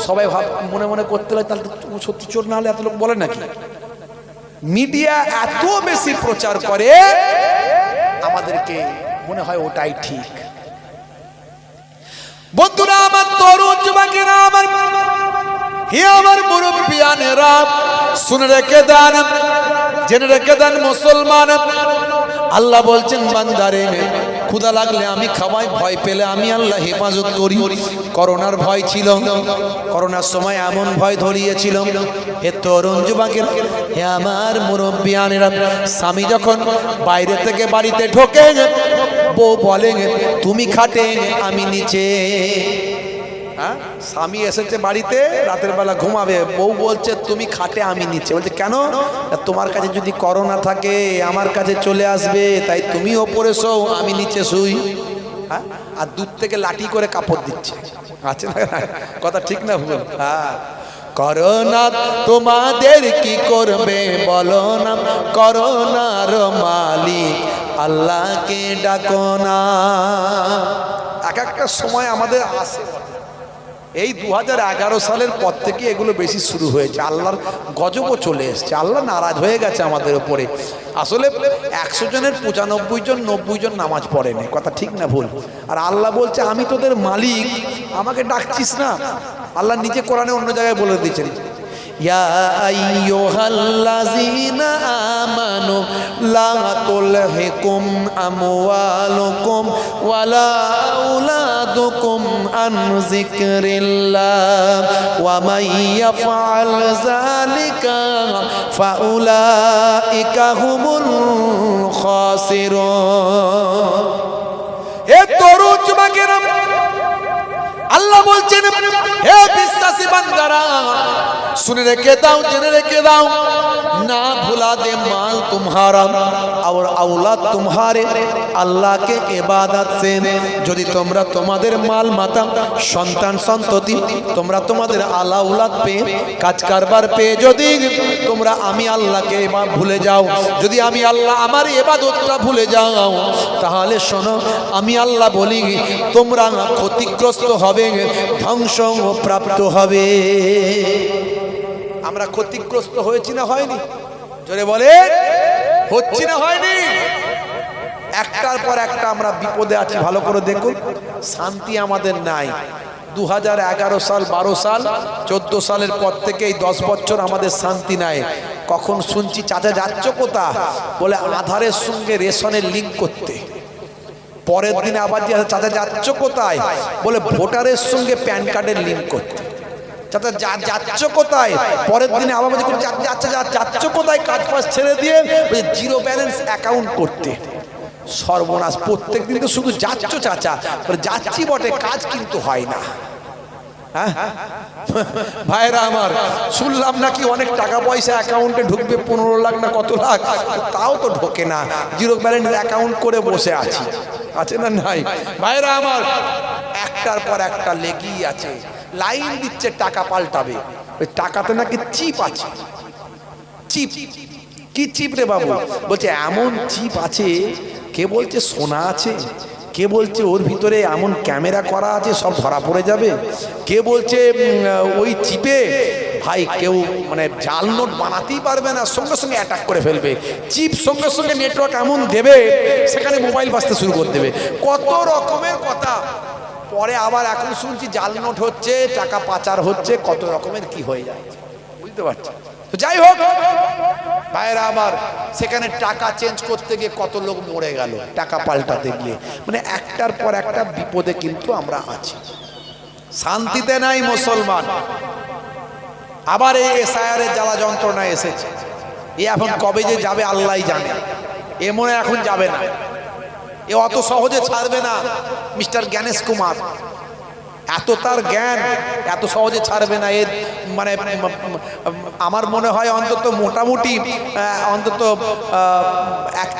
সবাই ভাব মনে মনে করতে লাগে তাহলে সত্যি চোর না হলে এত লোক বলে নাকি? মিডিয়া এত বেশি প্রচার করে আমাদেরকে মনে হয় ওটাই ঠিক। বন্ধুরা আমার, তরুণ যুবকেরা আমার, হে আমার মুরব্বিয়ানেরা, শুনে রেখে দেন, জেনে রেখে দেন মুসলমান। আল্লাহ বলছেন বান্দারে ক্ষুধা লাগলে আমি খাওয়াই, ভয় পেলে আমি আল্লাহ হেফাজত করি। করোনার ভয় ছিল, করোনার সময় এমন ভয় ধরিয়েছিল। হে তরুণ যুবকেরা, হে আমার মুরব্বিয়ানেরা, স্বামী যখন বাইরে থেকে বাড়িতে ঢোকে, বউ বলে তুমি খাটে আমি নিচে। হ্যাঁ, স্বামী এসেছে বাড়িতে রাতের বেলা ঘুমাবে, বউ বলছে তুমি খাটে আমি নিচে। বলছে কেন? তোমার কাছে যদি করোনা থাকে আমার কাছে চলে আসবে, তাই তুমি ওপরে শোও আমি নিচে শুই। হ্যাঁ, আর দূর থেকে লাঠি করে কাপড় দিচ্ছে। আছে না কথা? ঠিক না ভুল? হ্যাঁ, করোনা তোমাদের কি করবে বলো না, করোনার মালিক আল্লাহকে ডাকো না। এক একটা সময় আমাদের আসে, এই 2011 সালের পর থেকে এগুলো বেশি শুরু হয়েছে। আল্লাহর গজবও চলে এসছে, আল্লাহ নারাজ হয়ে গেছে আমাদের উপরে। আসলে 100 জনের 95 জন 90 জন নামাজ পড়েনি, কথা ঠিক না ভুল? আর আল্লাহ বলছে আমি তোদের মালিক, আমাকে ডাকছিস না। আল্লাহ নিজে কোরআনে অন্য জায়গায় বলে দিয়েছেন, ইয়া আইয়ুহাল্লাযীনা আমানু লা তুলহিকুম আমওয়ালুকুম ওয়ালা আওলাদুকুম আন যিকরিল্লাহ ওয়া মান ইয়াফআল যালিকা ফাউলাইকা হুমুল খাসিরুন। হে তরুণ যুবকেরা, আল্লাহ বলছেন হে বিশ্বাসী বান্দারা, सुन রেখে দাও, জেনে রেখে দাও, ना भुला दे माल तुम्हारा और औलाद तुम्हारे अल्लाह के इबादत से। যদি তোমরা তোমাদের মাল মাতা সন্তান সন্ততি তোমরা তোমাদের আলা উলাদ পেয়ে কাজ কারবার পেয়ে যদি তোমরা আমি আল্লাহকে ভুলে যাও, যদি আমি আল্লাহ আমার ইবাদতটা ভুলে যাও, তাহলে শোনো আমি আল্লাহ বলি তোমরা ক্ষতিগ্রস্ত হবে, ধ্বংস প্রাপ্ত হবে। আমরা ক্ষতিগ্রস্ত হয়েছি না হয়নি? জোরে বলে, হচ্ছি না হয়নি? একটার পর একটা আমরা বিপদে আছি। ভালো করে দেখুন, শান্তি আমাদের নাই। 2011 সাল 12 সাল 14 সালের পর থেকে এই 10 বছর আমাদের শান্তি নাই। কখন শুনছি চাচা যাচ্ছ কোথা, বলে আধারের সঙ্গে রেশনের লিঙ্ক করতে। পরের দিনে আবার চাচা যাচ্ছ কোথায়, বলে ভোটারের সঙ্গে প্যান কার্ডের লিঙ্ক করতে। চাচা যাচ্ছ কোথায়, পরের দিনে আবার বলছে যাচ্ছ কোথায়, কাজ ফাজ ছেড়ে দিয়ে জিরো ব্যালেন্স অ্যাকাউন্ট করতে। সর্বনাশ, প্রত্যেক দিন তো শুধু যাচ্ছ চাচা, যাচ্ছি বটে, কাজ কিন্তু হয় না। হ্যাঁ ভাইরা আমার, শুনলাম নাকি অনেক টাকা পয়সা অ্যাকাউন্টে ঢুকবে, 15 লাখ না কত লাখ, তাও তো ঢোকে না। জিরো ব্যালেন্স অ্যাকাউন্ট করে বসে আছি, আছে না নাই? ভাইরা আমার, একটার পর একটা লেগেই আছে, লাইন দিচ্ছে টাকা পাল্টাবে। ওই টাকাতে নাকি চিপ আছে। চিপ কি চিপ রে বাবু? বলছে এমন চিপ আছে, কে বলছে সোনা আছে, কে বলছে ওর ভিতরে এমন ক্যামেরা করা আছে সব ধরা পড়ে যাবে, কে বলছে ওই চিপে ভাই কেউ মানে জাল নোট বানাতেই পারবে না, সঙ্গে সঙ্গে অ্যাটাক করে ফেলবে। চিপ সঙ্গে সঙ্গে নেটওয়ার্ক এমন দেবে, সেখানে মোবাইল বাজতে শুরু করে দেবে। কত রকমের কথা। পরে আবার এখন শুনছি জাল নোট হচ্ছে, টাকা পাচার হচ্ছে, কত রকমের কি হয়ে যায়, বুঝতে পারছি। তো যাই হোক ভাইরা আবার, সেখানে টাকা চেঞ্জ করতে গিয়ে কত লোক মরে গেল টাকা পাল্টাতে গিয়ে। মানে একটার পর একটা বিপদে কিন্তু আমরা আছি, শান্তিতে নাই মুসলমান। আবার এই এসআইআরের জ্বালা যন্ত্রণা এসেছে, এ এখন কবে যে যাবে আল্লাহ জানে। এ মনে এখন যাবে না, এ অত সহজে ছাড়বে না। মিস্টার জ্ঞানেশ কুমার এত তার জ্ঞান, এত সহজে ছাড়বে না। এর মানে আমার মনে হয় অন্তত মোটামুটি অন্তত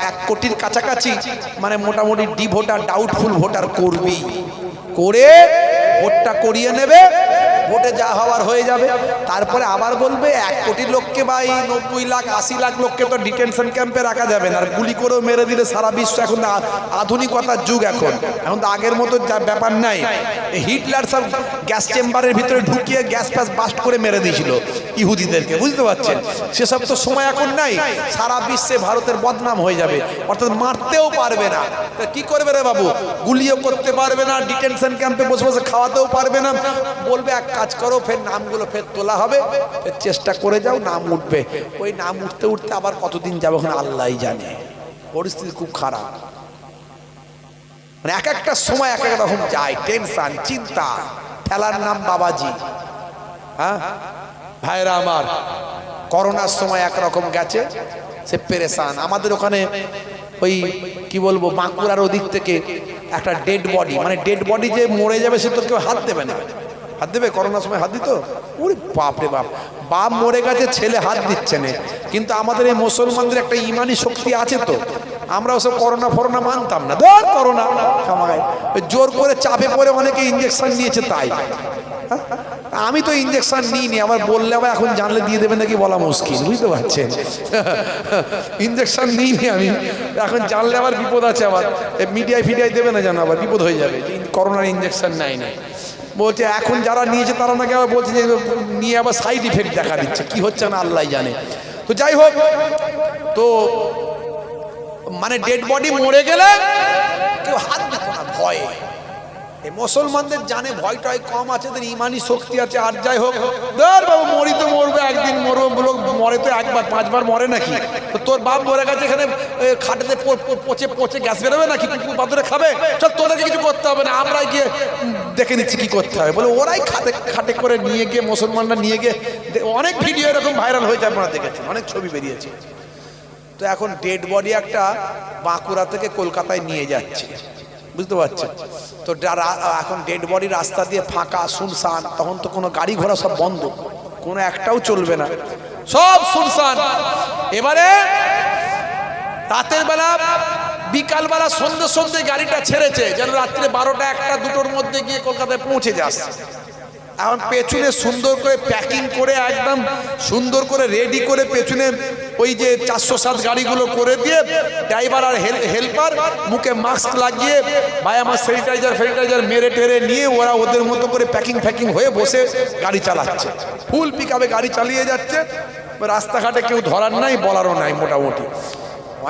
1 কোটির কাছাকাছি মানে মোটামুটি ডি ভোটার, ডাউটফুল ভোটার করবি, করে ভোটটা করিয়ে নেবে, ভোটে যা হওয়ার হয়ে যাবে। তারপরে আবার বলবে 1 কোটি লোককে বা এই 90 লাখ 80 লাখ লোককে তো ডিটেনশন ক্যাম্পে রাখা যাবে না, আর গুলি করেও মেরে দিলে সারা বিশ্ব। এখন আধুনিকতার যুগ, এখন তো আগের মতো ব্যাপার নাই। হিটলার সব গ্যাস চেম্বারের ভিতরে ঢুকিয়ে গ্যাস ফ্যাস বাস্ট করে মেরে দিয়েছিল ইহুদিদেরকে, বুঝতে পারছেন? সেসব তো সময় এখন নাই। সারা বিশ্বে ভারতের বদনাম হয়ে যাবে, অর্থাৎ মারতেও পারবে না। তা কি করবে রে বাবু? গুলিও করতে পারবে না, ডিটেনশন ক্যাম্পে বসে বসে খাওয়াতেও পারবে না। বলবে এক কাজ করো, ফের নামগুলো ফের তোলা হবে, ফের চেষ্টা করে যাও, নাম উঠবে। ওই নাম উঠতে উঠতে আবার কতদিন যাবে এখন আল্লাহই জানে। পরিস্থিতি খুব খারাপ। মানে এক একটা সময় এক এক রকম যায়, টেনশন, চিন্তা, ঠেলার নাম বাবাজি। হ্যাঁ ভাইরা আমার, করোনার সময় একরকম গেছে, সে পেরেশান। আমাদের ওখানে ওই কি বলবো, বাঁকুড়ার ওদিক থেকে একটা ডেড বডি, মানে ডেড বডি যে মরে যাবে সে তো কেউ হাত দেবে না। হাত দেবে? করোনার সময় হাত দিত? ওরে বাপ রে বাপ, বাপ মরে গেছে, ছেলে হাত দিচ্ছে না। কিন্তু আমাদের এই মুসলমানদের একটা ইমানি শক্তি আছে, তো আমরা ওসব করোনা ফরোনা মানতাম না। ধর করোনা খামায়, জোর করে চাপে পড়ে অনেকে ইঞ্জেকশন নিয়েছে, তাই। আমি তো ইঞ্জেকশন নিইনি, আবার বললে আবার এখন জানলে দিয়ে দেবে নাকি বলা মুশকিল, বুঝতে পারছেন? ইঞ্জেকশন নিইনি আমি, এখন জানলে আবার বিপদ আছে। আবার মিডিয়ায় ফিডিয়ায় দেবে না, জানো আবার বিপদ হয়ে যাবে, করোনার ইঞ্জেকশন নাই। বলছে এখন যারা নিয়েছে তারা নাকি আবার বলছে যে নিয়ে আবার সাইড ইফেক্ট দেখা দিচ্ছে, কি হচ্ছে না আল্লাহ জানে। তো যাই হোক, তো মানে ডেড বডি মরে গেলে কেউ হাত দিত না ভয়ে। এই মুসলমানদের জানে ভয়টাই কম আছে, তাদের ইমানি শক্তি আছে। আর যাই হোক, ধর বাবু মরি তো মরবে, একদিন মরবো, লোক মরে তো একবার 5 বার মরে নাকি? তো তোর বাপ মরে গেছে, এখানে খাটেতে পচে পচে গ্যাস বেরোবে নাকি? কুকুর বাদরে খাবে? চল, তোদেরকে কিছু করতে হবে না, আমরা গিয়ে দেখে নিচ্ছি কি করতে হবে। বলে ওরাই খাটে করে নিয়ে গিয়ে, মুসলমানরা নিয়ে গিয়ে, অনেক ভিডিও এরকম ভাইরাল হয়েছে, আপনারা দেখেছেন, অনেক ছবি বেরিয়েছে। তো এখন ডেড বডি একটা বাঁকুড়া থেকে কলকাতায় নিয়ে যাচ্ছে, বুঝতে পারছেন? তো এখন ডেড বডি রাস্তা দিয়ে ফাঁকা শুনশান, তখন তো কোনো গাড়ি ঘোড়া সব বন্ধ, কোনো একটাও চলবে না, সব শুনশান। এবারে রাতের বেলা, বিকাল বেলা, সন্ধ্যে গাড়িটা ছেড়েছে যেন রাত্রে 12টা 1টা 2টোর মধ্যে গিয়ে কলকাতায় পৌঁছে যাস। এখন পেছনে সুন্দর করে প্যাকিং করে, একদম সুন্দর করে রেডি করে, পেছনে ওই যে 407 গাড়িগুলো করে দিয়ে, ড্রাইভার আর হেল্পার মুখে মাস্ক লাগিয়ে, ভাই আমার স্যানিটাইজার মেরে টেরে নিয়ে ওরা ওদের মতো করে প্যাকিং হয়ে বসে গাড়ি চালাচ্ছে। ফুল পিকআপে গাড়ি চালিয়ে যাচ্ছে, রাস্তাঘাটে কেউ ধরার নাই, বলারও নাই। মোটামুটি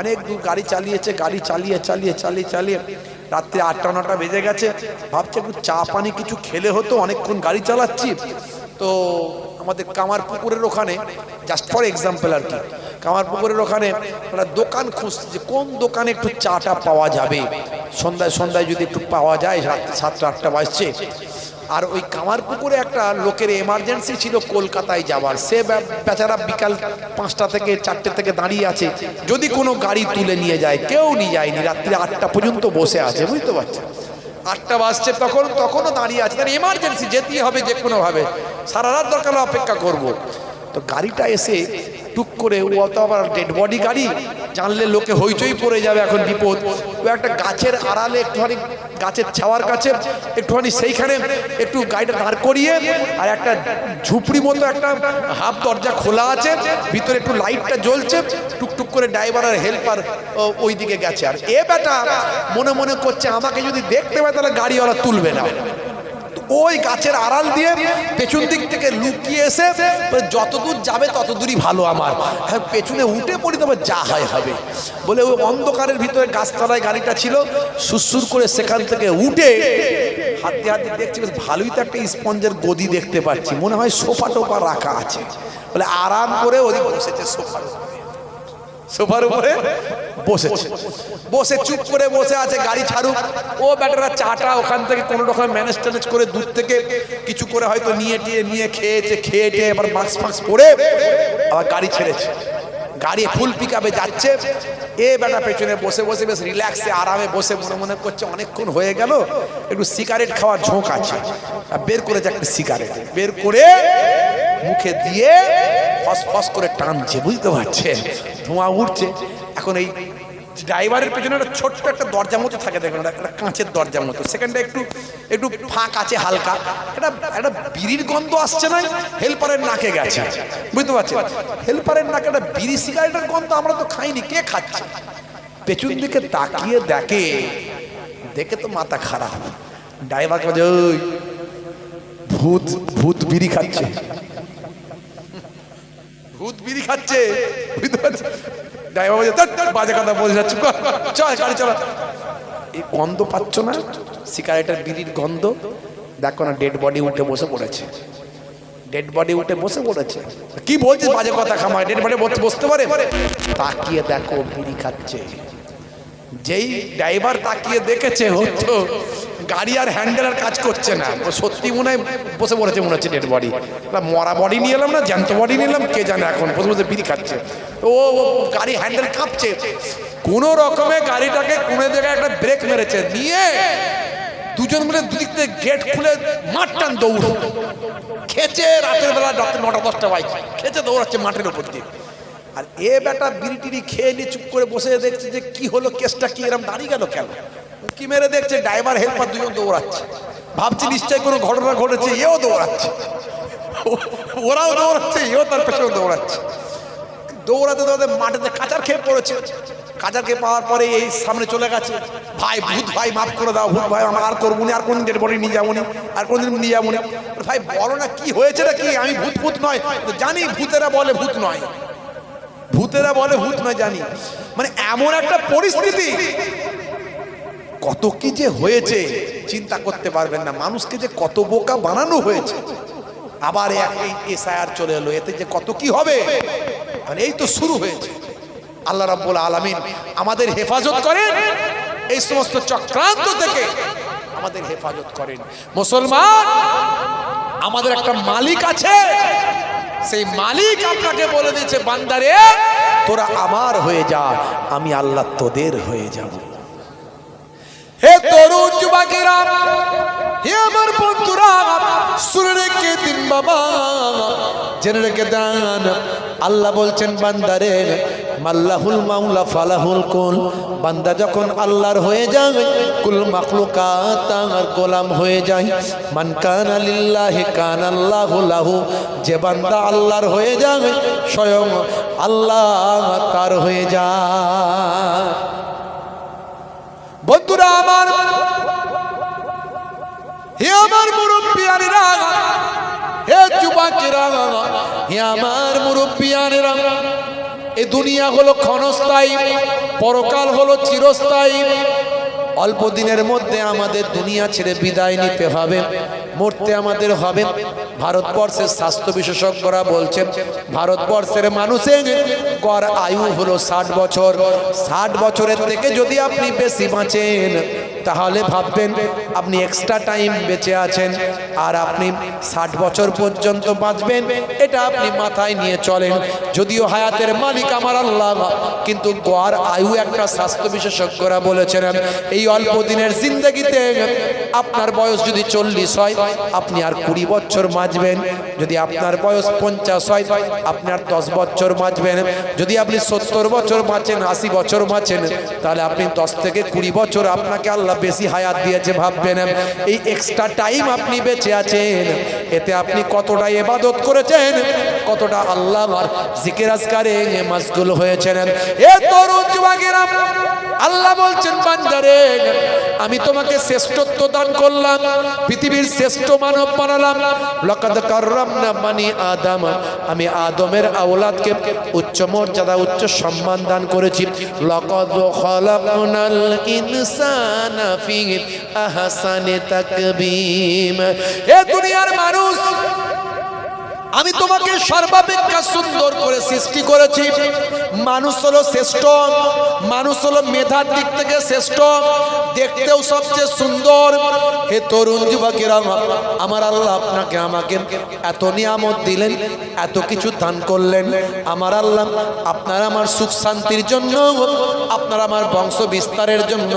অনেক দূর গাড়ি চালিয়েছে, গাড়ি চালিয়ে রাত্রে 8টা-9টা বেজে গেছে। ভাবছে একটু চা পানি কিছু খেলে হতো, অনেকক্ষণ গাড়ি চালাচ্ছি। তো আমাদের কামারপুকুরের ওখানে, জাস্ট ফর এক্সাম্পল আর কি, কামারপুকুরের ওখানে ওরা দোকান খুঁজছে যে কোন দোকানে একটু চাটা পাওয়া যাবে, সন্ধ্যায় যদি একটু পাওয়া যায়। রাত্রে 7টা-8টা বাজছে। আর ওই কামারপুকুরে একটা লোকের এমার্জেন্সি ছিল কলকাতায় যাওয়ার। সে বেচারা বিকাল 5টা থেকে 4টে থেকে দাঁড়িয়ে আছে, যদি কোনো গাড়ি তুলে নিয়ে যায়। কেউ নিয়ে যায়নি, রাত্রি 8টা পর্যন্ত বসে আছে, বুঝতে পারছেন? 8টা বাজছে, তখনও দাঁড়িয়ে আছে, তার এমার্জেন্সি, যেতেই হবে যে কোনোভাবে, সারা রাত দরকার অপেক্ষা করব। তো গাড়িটা এসে টুক করে, ও তো আবার ডেড বডি গাড়ি, জানলে লোকে হইচই পড়ে যাবে, এখন বিপদ। ও একটা গাছের আড়ালে, একটুখানি গাছের ছাওয়ার কাছে একটুখানি, সেইখানে একটু গাড়িটা দাঁড় করিয়ে, আর একটা ঝুপড়ি মতো একটা হাফ দরজা খোলা আছে, ভিতরে একটু লাইটটা জ্বলছে, টুকটুক করে ড্রাইভার আর হেল্পার ওই দিকে গেছে। আর এ বেটা মনে মনে করছে, আমাকে যদি দেখতে পায় তাহলে গাড়িওয়ালা তুলবে না। ওই গাছের আড়াল দিয়ে পেছন দিক থেকে লুকিয়ে এসে যতদূর যাবে ততদূরই ভালো আমার, হ্যাঁ পেছনে উঠে পড়ি, তবে যা হয় হবে বলে ওই অন্ধকারের ভিতরে গাছতলায় গাড়িটা ছিল। সুরসুর করে সেখান থেকে উঠে হাতে দেখছি, বেশ ভালোই তো একটা স্পঞ্জের গদি দেখতে পাচ্ছি, মনে হয় সোফা টোফা রাখা আছে। বলে আরাম করে ওই বসেছে সোফার উপরে বসে চুপ করে বসে আছে, গাড়ি ছাড়ুক। ও ব্যাটারা চাটা ওখান থেকে কোনো রকম ম্যানেজ ট্যানেজ করে দূর থেকে কিছু করে হয়তো নিয়ে খেয়েছে, এবার মাস্ক ফাক্স পরে আবার গাড়ি ছেড়েছে। গাড়ি ফুল পিকআপে যাচ্ছে। এ বেটা পেছনে বসে বেশ রিল্যাক্সে আরামে বসে মনে করছে অনেকক্ষণ হয়ে গেল, একটু সিগারেট খাওয়ার ঝোঁক আছে। বের করেছে একটা সিগারেট, বের করে মুখে দিয়ে ফস করে টানছে, বুঝতে পারছেন? ধোঁয়া উঠছে। এখন এই ড্রাইভারের পেছনে একটা ছোট্ট একটা দরজা মতো থাকে, দেখুন একটা কাঁচের দরজা মতো, সেখানটা একটু ফাঁক আছে হালকা। একটা বিড়ির গন্ধ আসছে না, হেল্পারের নাকে গেছে, বুঝতে পারছেন? হেল্পারের নাকে একটা বিড়ি সিগারেটের গন্ধ, আমরা তো খাইনি, কে খাচ্ছে? পেছন দিকে তাকিয়ে দেখে তো মাথা খারাপ। ড্রাইভার কাছে ওই ভূত বিড়ি খাচ্ছে, বুঝতে পারছেন? ড্রাইভার বাজে কথা বলে যাচ্ছে, চল গাড়ি চালা। এই গন্ধ পাচ্ছ না, সিগারেটের বিড়ির গন্ধ? দেখো না, ডেড বডি উঠে বসে পড়েছে। কি বলছিস বাজে কথা? খামায় ডেড বডি বসতে পারে? তাকিয়ে দেখো, বিড়ি খাচ্ছে। যেই ড্রাইভার তাকিয়ে দেখেছে, হতো গাড়ি আর হ্যান্ডেল আর কাজ করছে না, সত্যি মনে হয় বসে পড়েছে, মনে হচ্ছে ডেড বডি। মরা বডি নিয়ে এলাম না জ্যান্ত বডি নিলাম, কে জানে, এখন বসে বিড়ি খাচ্ছে। ও গাড়ি হ্যান্ডেল কাঁপছে, কোনো রকমে গাড়িটাকে কোনো জায়গায় একটা ব্রেক মেরেছে, নিয়ে দুজন মিলে দুদিক থেকে গেট খুলে মাঠটান দৌড় খেয়েছে। রাতের বেলা 9টা-10টা বাজছে, খেয়েছে, দৌড়াচ্ছে মাঠের উপর দিয়ে। আর এ বেটা বিড়ি টিড়ি খেয়ে নিয়ে চুপ করে বসে দেখছে যে কি হলো, কেসটা কি এরকম দাঁড়িয়ে গেল কেন? কি মেরে দেখছে ড্রাইভার হেল্পার দুজন দৌড়াচ্ছে, ভাবছি নিশ্চয়ই কোনো ঘটনা ঘটেছে, এও দৌড়াচ্ছে, ওরাও দৌড়াচ্ছে, এও তার পেছনে দৌড়াচ্ছে। দৌড়াতে মাঠেতে কাঁচার খেয়ে পড়েছে। কাজাকে পাওয়ার পরে এই সামনে চলে গেছে, ভাই ভূত ভাই মাফ করে দাও, ভূত ভাই আমার আর করবো না, আর কোনদিন ডেড বডি নিয়ে যাবো না, আর কোনদিন নিয়ে যাবো না। ভাই বলো না কি হয়েছে না কি, আমি ভূত ভূত নয় জানি, ভূতেরা বলে ভূত নয়, ভূতেরা বলে ভূত নয় জানি। মানে এমন একটা পরিস্থিতি, কত কি যে হয়েছে চিন্তা করতে পারবেন না, মানুষকে যে কত বোকা বানানো হয়েছে। আবার এসআইআর চলে এলো, এতে যে কত কি হবে, মানে এই তো শুরু হয়েছে। আল্লাহ রাব্বুল আলামিন আমাদের হেফাজত করেন, এই সমস্ত চক্রান্ত থেকে আমাদের হেফাজত করেন। মুসলমান, আমাদের একটা মালিক আছে, সেই মালিক আপনাকে বলে দিয়েছে, বান্দারে তোরা আমার হয়ে যা, আমি আল্লাহ তোদের হয়ে যাব। হে তরুণ যুবকেরা, হে আমার বন্ধুরা, শুনে রেখে দিন বাবা, জেনে রেখে দেন, আল্লাহ বলছেন বান্দারে মাল্লাহুল মাওলা ফালাহুল কুল, বান্দা যখন আল্লাহর হয়ে যায় কুল মাখলুকাত তার গোলাম হয়ে যায়। মান কানা লিল্লাহি কানা আল্লাহু লাহু, যে বান্দা আল্লাহর হয়ে যায় স্বয়ং আল্লাহ তার হয়ে যায়। বন্ধুরা আমার, হে আমার মুরব্বিয়ানেরা, হে যুবকেরা, হে আমার মুরব্বিয়ানেরা, এই দুনিয়া হলো ক্ষণস্থায়ী, পরকাল হলো চিরস্থায়ী। অল্প দিনের মধ্যে আমাদের দুনিয়া ছেড়ে বিদায় নিতে হবে, মরতে আমাদের হবে। ভারতবর্ষের স্বাস্থ্য বিশেষজ্ঞরা বলছেন ভারতবর্ষের মানুষের গড় আয়ু হলো 60 বছর। 60 বছরের থেকে যদি আপনি বেশি বাঁচেন তাহলে ভাববেন আপনি এক্সট্রা টাইম বেঁচে আছেন, আর আপনি 60 বছর পর্যন্ত বাঁচবেন, এটা আপনি মাথায় নিয়ে চলেন। যদিও হায়াতের মালিক আমার আল্লাহ, কিন্তু গড় আয়ু একটা স্বাস্থ্য বিশেষজ্ঞরা বলেছেন এই অল্প দিনের জিন্দগিতে আপনার বয়স যদি 40 হয় আপনি আর 20 বছর বাঁচবেন। যদি আপনার বয়স 50 হয় আপনি আর 10 বছর বাঁচবেন। যদি আপনি 70 বছর বাঁচেন, 80 বছর বাঁচেন, তাহলে আপনি 10 থেকে 20 বছর আপনাকে আল্লাহ বেশি হায়াত দিয়েছে। ভাববেন এই এক্সট্রা টাইম আপনি বেঁচে আছেন, এতে আপনি কতটা ইবাদত করেছেন, কতটা আল্লাহর জিকির আজকারে মশগুল হয়েছেন। এ তরুণ যুবকেরা, আল্লাহ বলছেন বান্দারে আমি তোমাকে শ্রেষ্ঠত্ব দান করলাম, পৃথিবীর শ্রেষ্ঠ মানব বানালাম। লাকাদ কাররামনা বানি আদম, আমি আদমের আওলাদকে উচ্চ মর্যাদা, উচ্চ সম্মান দান করেছি। লাকাদ খালাকনাল ইনসানা ফি আহসানি তাকবীম। এ দুনিয়ার মানুষ, আমি তোমাকে সর্বাপেক্ষা সুন্দর করে সৃষ্টি করেছি। মানুষ হলো শ্রেষ্ঠ, মানুষ হলো মেধার দিক থেকে শ্রেষ্ঠ, দেখতেও সবচেয়ে সুন্দর। হে তরুণ যুবকেরা, আমার আল্লাহ আপনাকে আমাকে এত নিয়ামত দিলেন, এত কিছু দান করলেন। আমার আল্লাহ আপনার আমার সুখ শান্তির জন্য, আপনার আমার বংশ বিস্তারের জন্য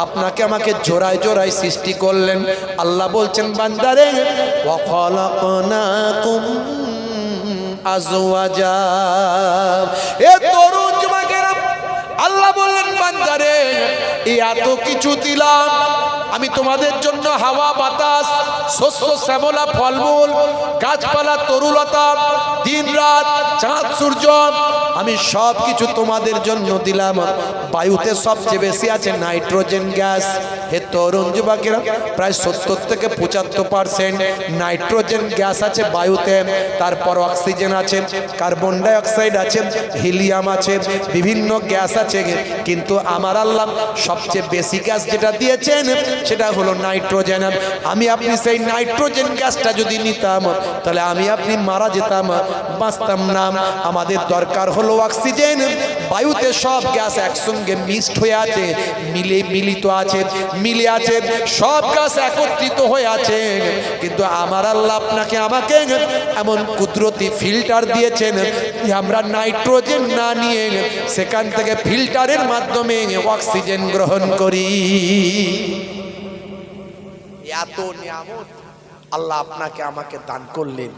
আপনাকে আমাকে জোড়ায় জোড়ায় সৃষ্টি করলেন। আল্লাহ বলছেন বান্দারে ওয়া খালাকনাকুম আজওয়াজা। এ তরুণ যুবকেরা, আল্লাহ বললেন বান্দারে এত কিছু দিলাম, আমি তোমাদের জন্য হাওয়া বাতাস, শস্য শ্যামলা ফলমূল, গাছপালা তরুলতা, দিন রাত, চাঁদ সূর্য, আমি সব কিছু তোমাদের জন্য দিলাম। বায়ুতে সবচেয়ে বেশি আছে নাইট্রোজেন গ্যাস। হে তরুণ যুবকেরা, প্রায় 70 থেকে 75% নাইট্রোজেন গ্যাস আছে বায়ুতে। তারপর অক্সিজেন আছে, কার্বন ডাই অক্সাইড আছে, হিলিয়াম আছে, বিভিন্ন গ্যাস আছে। কিন্তু আমার আল্লাহ সবচেয়ে বেশি গ্যাস যেটা দিয়েছেন সেটা হলো নাইট্রোজেন। আমি আপনি সেই নাইট্রোজেন গ্যাসটা যদি নিতাম তাহলে আমি আপনি মারা যেতাম, বাঁচতাম না। আমাদের দরকার হলো অক্সিজেন। বায়ুতে সব গ্যাস একসঙ্গে মিক্সড হয়ে আছে, মিলিত আছে, মিলে আছে, সব গ্যাস একত্রিত হয়ে আছে। কিন্তু আমার আল্লাহ আপনাকে আমাকে এমন কুদরতি ফিল্টার দিয়েছেন যে আমরা নাইট্রোজেন না নিয়ে সেখান থেকে ফিল্টারের মাধ্যমে অক্সিজেন গ্রহণ করি। এত নিয়ামত আল্লাহ আপনাকে আমাকে দান করলেন,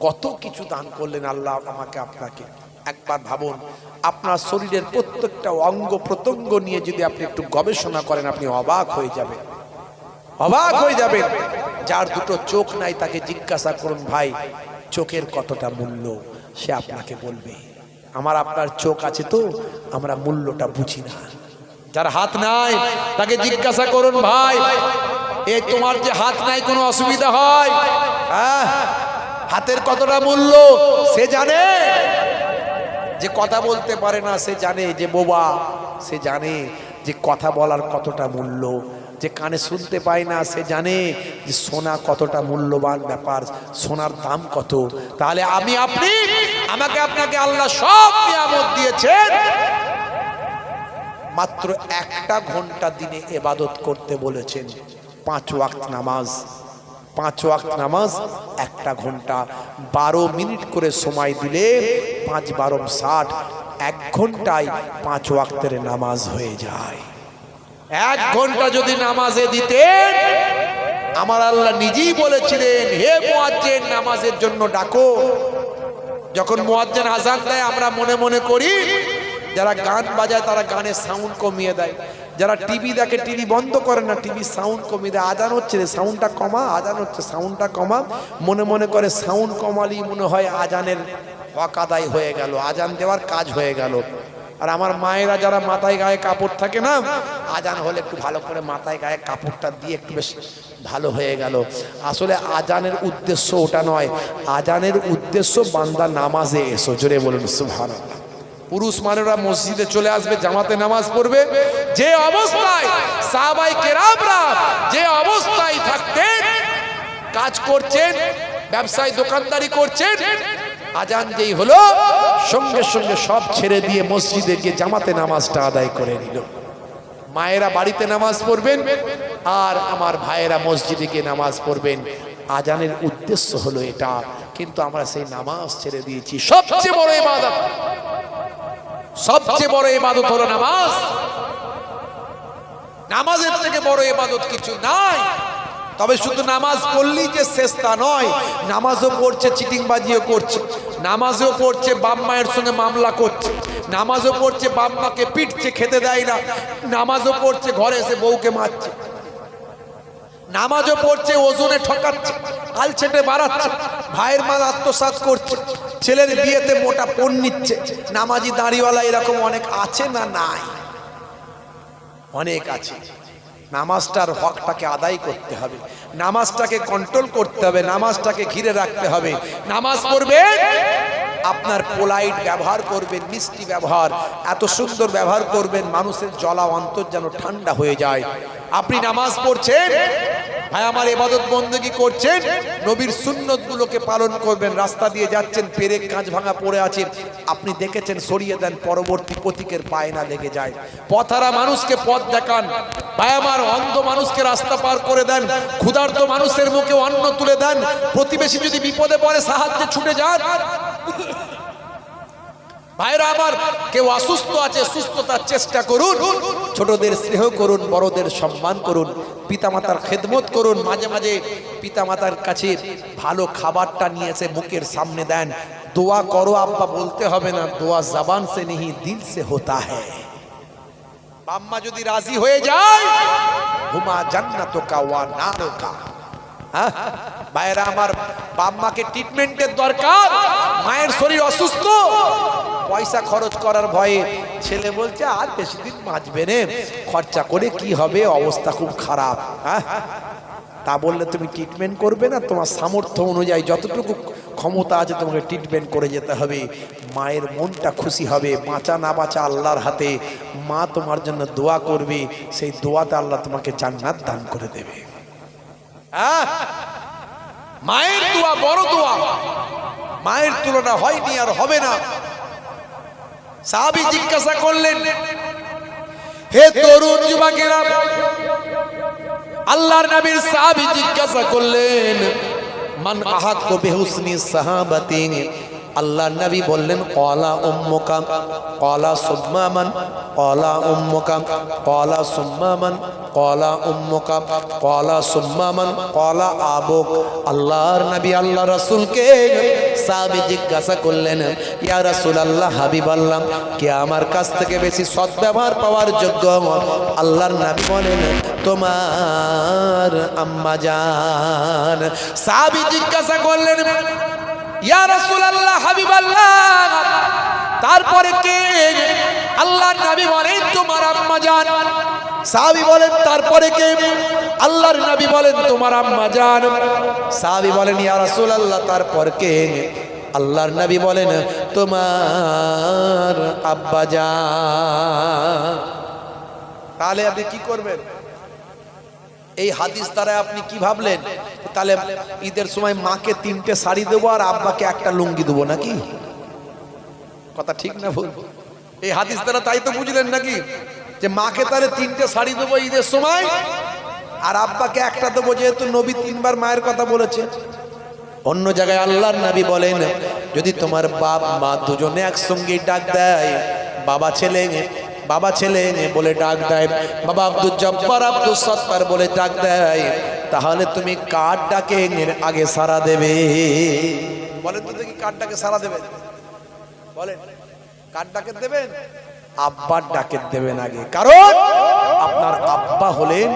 কত কিছু দান করলেন আল্লাহ আমাকে আপনাকে। একবার ভাবুন, আপনার শরীরের প্রত্যেকটা অঙ্গ প্রত্যঙ্গ নিয়ে যদি আপনি একটু গবেষণা করেন আপনি অবাক হয়ে যাবেন, অবাক হয়ে যাবেন। যার দুটো চোখ নাই তাকে জিজ্ঞাসা করুন ভাই চোখের কতটা মূল্য, সে আপনাকে বলবে। আমার আপনার চোখ আছে তো আমরা মূল্যটা বুঝি না। যার হাত নাই তাকে জিজ্ঞাসা করুন, ভাই এই তোমার যে হাত নাই কোনো অসুবিধা হয়? হাতের কতটা মূল্য সে জানে। যে কথা বলতে পারে না সে জানে, যে বোবা সে জানে যে কথা বলার কতটা মূল্য। যে কানে শুনতে পায় না সে জানে যে সোনা কতটা মূল্যবান ব্যাপার, সোনার দাম কত। তাহলে আমি আপনি, আমাকে আপনাকে আল্লাহ সব নিয়ামত দিয়েছেন, মাত্র একটা ঘন্টা দিনে ইবাদত করতে বলেছেন। 5 ওয়াক্ত নামাজ, 5 ওয়াক্ত নামাজ একটা ঘন্টা, 12 মিনিট করে সময় দিলে 5 12 60, 1 ঘন্টায় 5 ওয়াক্তের নামাজ হয়ে যায়। 1 ঘন্টা যদি নামাজে দিতেন, আমার আল্লাহ নিজেই বলেছিলেন, হে মুয়াজ্জিন নামাজের জন্য ডাকো। যখন মুয়াজ্জিন আযান দেয় আমরা মনে মনে করি, যারা গান বাজায় তারা গানের সাউন্ড কমিয়ে দেয়, যারা টিভি দেখে টিভি বন্ধ করে না, টিভি সাউন্ড কমিয়ে দেয়। আজান হচ্ছে রে সাউন্ডটা কমা, আজান হচ্ছে সাউন্ডটা কমা। মনে মনে করে সাউন্ড কমালেই মনে হয় আজানের হক আদায় হয়ে গেল, আজান দেওয়ার কাজ হয়ে গেল। আর আমার মায়েরা যারা মাথায় গায়ে কাপড় থাকে না, আজান হলে একটু ভালো করে মাথায় গায়ে কাপড়টা দিয়ে একটু বেশ ভালো হয়ে গেল। আসলে আজানের উদ্দেশ্য ওটা নয়, আজানের উদ্দেশ্য বান্দা নামাজে এসো। জোরে বলুন সুবহানাল্লাহ। পুরুষ মানুষরা মসজিদে চলে আসবে, জামাতে নামাজ পড়বে। যে অবস্থায় সাহাবায়ে কেরামরা যে অবস্থায় থাকতেন, কাজ করছেন, ব্যবসায় দোকানদারি করছেন, আজান যেই হলো সঙ্গে সঙ্গে সব ছেড়ে দিয়ে মসজিদে গিয়ে জামাতে নামাজটা আদায় করে নিল। মায়েরা বাড়িতে নামাজ পড়বেন আর আমার ভাইয়েরা মসজিদে গিয়ে নামাজ পড়বেন। আজানের উদ্দেশ্য হলো এটা, কিন্তু আমরা সেই নামাজ ছেড়ে দিয়েছি। সবচেয়ে বড় ইবাদত, সবচেয়ে বড় ইবাদত হলো নামাজ। নামাজের থেকে বড় ইবাদত কিছু নাই। তবে শুধু নামাজ পড়লেই যে শেষ তা নয়, নামাজও পড়ছে চিটিংবাজিও করছে, নামাজও পড়ছে বাপ মায়ের সঙ্গে মামলা করছে, নামাজও পড়ছে বাপ মাকে পিটছে, খেতে দেয় না, নামাজও পড়ছে ঘরে এসে বউকে মারছে, নামাজও পড়ছে ওজনে ঠকাচ্ছে, আলছেটে বাড়াচ্ছে, ভাইয়ের মাল আত্মসাৎ করছে, ছেলের বিয়েতে মোটা পণ নিচ্ছে। নামাজি দাঁড়িওয়ালা এরকম অনেক আছে না? নাই, অনেক আছে। নামাজটার হকটাকে আদায় করতে হবে, নামাজটাকে কন্ট্রোল করতে হবে, নামাজটাকে ঘিরে রাখতে হবে। নামাজ পড়বেন, আপনার পোলাইট ব্যবহার করবেন, মিষ্টি ব্যবহার, এত সুন্দর ব্যবহার করবেন মানুষের জ্বলা অন্তর যেন ঠান্ডা হয়ে যায়। আপনি নামাজ পড়ছেন, ভাই আমার ইবাদত বন্দেগী করছেন, নবীর সুন্নতগুলোকে পালন করবেন। রাস্তা দিয়ে যাচ্ছেন, পেরেক কাঁচ ভাঙা পড়ে আছে, আপনি দেখেছেন সরিয়ে দেন, পরবর্তী পথিকের পায়ে না লেগে যায়। পথহারা মানুষকে পথ দেখান, ভাই আমার অন্ধ মানুষকে রাস্তা পার করে দেন, ক্ষুধার্ত মানুষের মুখে অন্ন তুলে দেন, প্রতিবেশী যদি বিপদে পড়ে সাহায্যে ছুটে যান। ভাইরা আমার, কেউ অসুস্থ আছে, সুস্থতার চেষ্টা করুন, ছোটদের স্নেহ করুন, বড়দের সম্মান করুন, পিতামাতার খেদমত করুন। মাঝে মাঝে পিতামাতার কাছে ভালো খাবারটা নিয়ে এসে মুখের সামনে দেন। দোয়া করো আব্বা বলতে হবে না, দোয়া জবান সে नहीं দিল সে होता है। বাম্মা যদি রাজি হয়ে যায়, হুমা জান্নাতো কা ওয়া নারো কা। ভাইরা আমার, বাম্মাকে ট্রিটমেন্টের দরকার, মায়ের শরীর অসুস্থ, পয়সা খরচ করার ভয়ে ছেলে বলছে আর বেশি দিন বাঁচবে না, খরচা করে কি হবে, অবস্থা খুব খারাপ। তা বললে তুমি ট্রিটমেন্ট করবে না? তোমার সামর্থ্য অনুযায়ী যতটুকু ক্ষমতা আছে তোমাকে ট্রিটমেন্ট করে যেতে হবে। মায়ের মনটা খুশি হবে। বাঁচা না বাঁচা আল্লাহর হাতে। মা তোমার জন্য দোয়া করবে, সেই দোয়াতে আল্লাহ তোমাকে জান্নাত দান করে দেবে। মায়ের দোয়া বড় দোয়া, মায়ের তুলনা হয়নি আর হবে না। সাহাবী জিজ্ঞাসা করলেন, হে তরুণ যুবকেরা, আল্লাহর নবীর সাহাবী জিজ্ঞাসা করলেন, মান আহাক্কু বিহুসনি সাহাবাতি। আল্লাহর নবী বললেন, ক্বালা উম্মুকা, ক্বালা সুম্মা মান, ক্বালা উম্মুকা, ক্বালা সুম্মা মান, ক্বালা উম্মুকা, ক্বালা সুম্মা মান, ক্বালা আবুক। আল্লাহর নবী আল্লাহ রাসূলকে সাহাবী জিজ্ঞাসা করলেন, ইয়া রাসূলুল্লাহ, হাবিবাল্লাহ, কে আমার কাছ থেকে বেশি সদ্ব্যবহার পাওয়ার যোগ্য? আল্লাহর নবী বলেন, তোমার আম্মা জান। সাহাবী জিজ্ঞাসা করলেন, ইয়া রাসূলুল্লাহ, হাবিবাল্লাহ, তারপরে কে? আল্লাহর নবী বলেন তোমার আম্মা জান। সাহাবী বলেন তারপরে কে? আল্লাহর নবী বলেন তোমার আম্মা জান। সাহাবী বলেন ইয়া রাসূলুল্লাহ তারপর কে? আল্লাহর নবী বলেন তোমার আব্বা জান। তাহলে আপনি কি করবেন? এই হাদিস দ্বারা আপনি কি ভাবলেন? তাহলে ঈদের সময় মাকে 3টে শাড়ি দেবো আর আব্বাকে একটা লুঙ্গি দেবো নাকি? কথা ঠিক না ভুল? এই হাদিস দ্বারা তাই তো বুঝলেন নাকি, যে মাকে তাহলে 3টে শাড়ি দেবো ঈদের সময় আর আব্বাকে একটা দেবো, যেহেতু নবী 3বার মায়ের কথা বলেছে। অন্য জায়গায় আল্লাহর নবী বলেন যদি তোমার বাপ মা দুজনে একসঙ্গে ডাক দেয়, বাবা ছেলে বলে ডাক দেয়, বাবা আব্দুল জব্বার আব্দুল সত্তার বলে ডাক দেয়, তাহলে তুমি কার ডাকে আগে সাড়া দেবে? বলেন তো দেখি, কার ডাকে সাড়া দেবেন? বলেন, কার ডাকে দেবেন? আব্বার ডাকে দেবেন আগে। কারণ আপনার আব্বা হলেন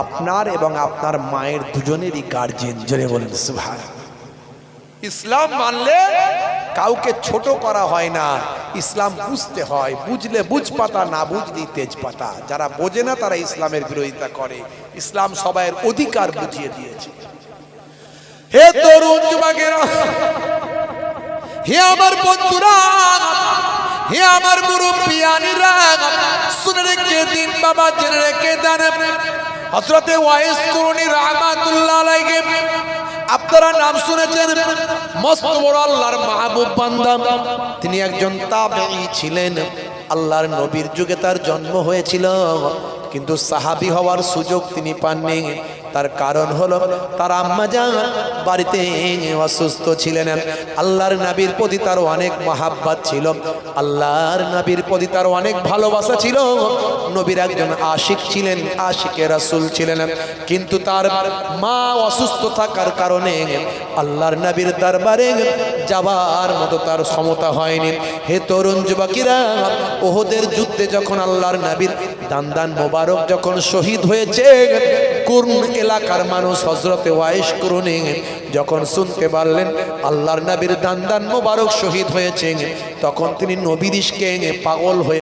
আপনার এবং আপনার মায়ের দুজনেরই গার্জিয়ান। জোরে বলেন সুবহানাল্লাহ। ইসলাম মানলে কাউকে ছোট করা হয় না, ইসলাম বুঝতে হয়। বুঝলে বুঝপাতা, না বুঝলি তেজপাতা। যারা বোঝে না তারা ইসলামের বিরোধিতা করে। ইসলাম সবাইয়ের অধিকার বুঝিয়ে দিয়েছে। হে তরুণ যুবকেরা, হে আমার বন্ধুরা, হে আমার মুরব্বিয়ানিরা, শুনে রেখে দিন বাবা, জেনে রেখে দেন। হযরতে ওয়াইস কুরনি রাহমাতুল্লাহ আলাইহি, আপনারা নাম শুনেছেন, মস্ত বড় আল্লাহর মাহবুব বান্দা। তিনি একজন তাবেঈ ছিলেন। আল্লাহর নবীর যুগে তার জন্ম হয়েছিল, কিন্তু সাহাবী হওয়ার সুযোগ তিনি পাননি। তার কারণ হলো তার আম্মা জান বাড়িতে অসুস্থ ছিলেন। আল্লাহর নবীর প্রতি তার অনেক মহাব্বত ছিল, আল্লাহর নবীর প্রতি তার অনেক ভালোবাসা ছিল। নবীর একজন আশিক ছিলেন, আশিকে রাসূল ছিলেন। কিন্তু তার মা অসুস্থ থাকার কারণে আল্লাহর নবীর দরবারে যাবার মতো তার ক্ষমতা হয়নি। হে তরুণ যুবকেরা, ওহদের যুদ্ধে যখন আল্লাহর নবীর দান্দান মোবারক যখন শহীদ হয়েছে, কুরন এলাকার মানুষ হযরতে ওয়াইস কুরনি যখন শুনতে পারলেন আল্লাহর নবীর দান্দান মোবারক শহীদ হয়েছে, তখন তিনি নবীর ইশকে পাগল হয়ে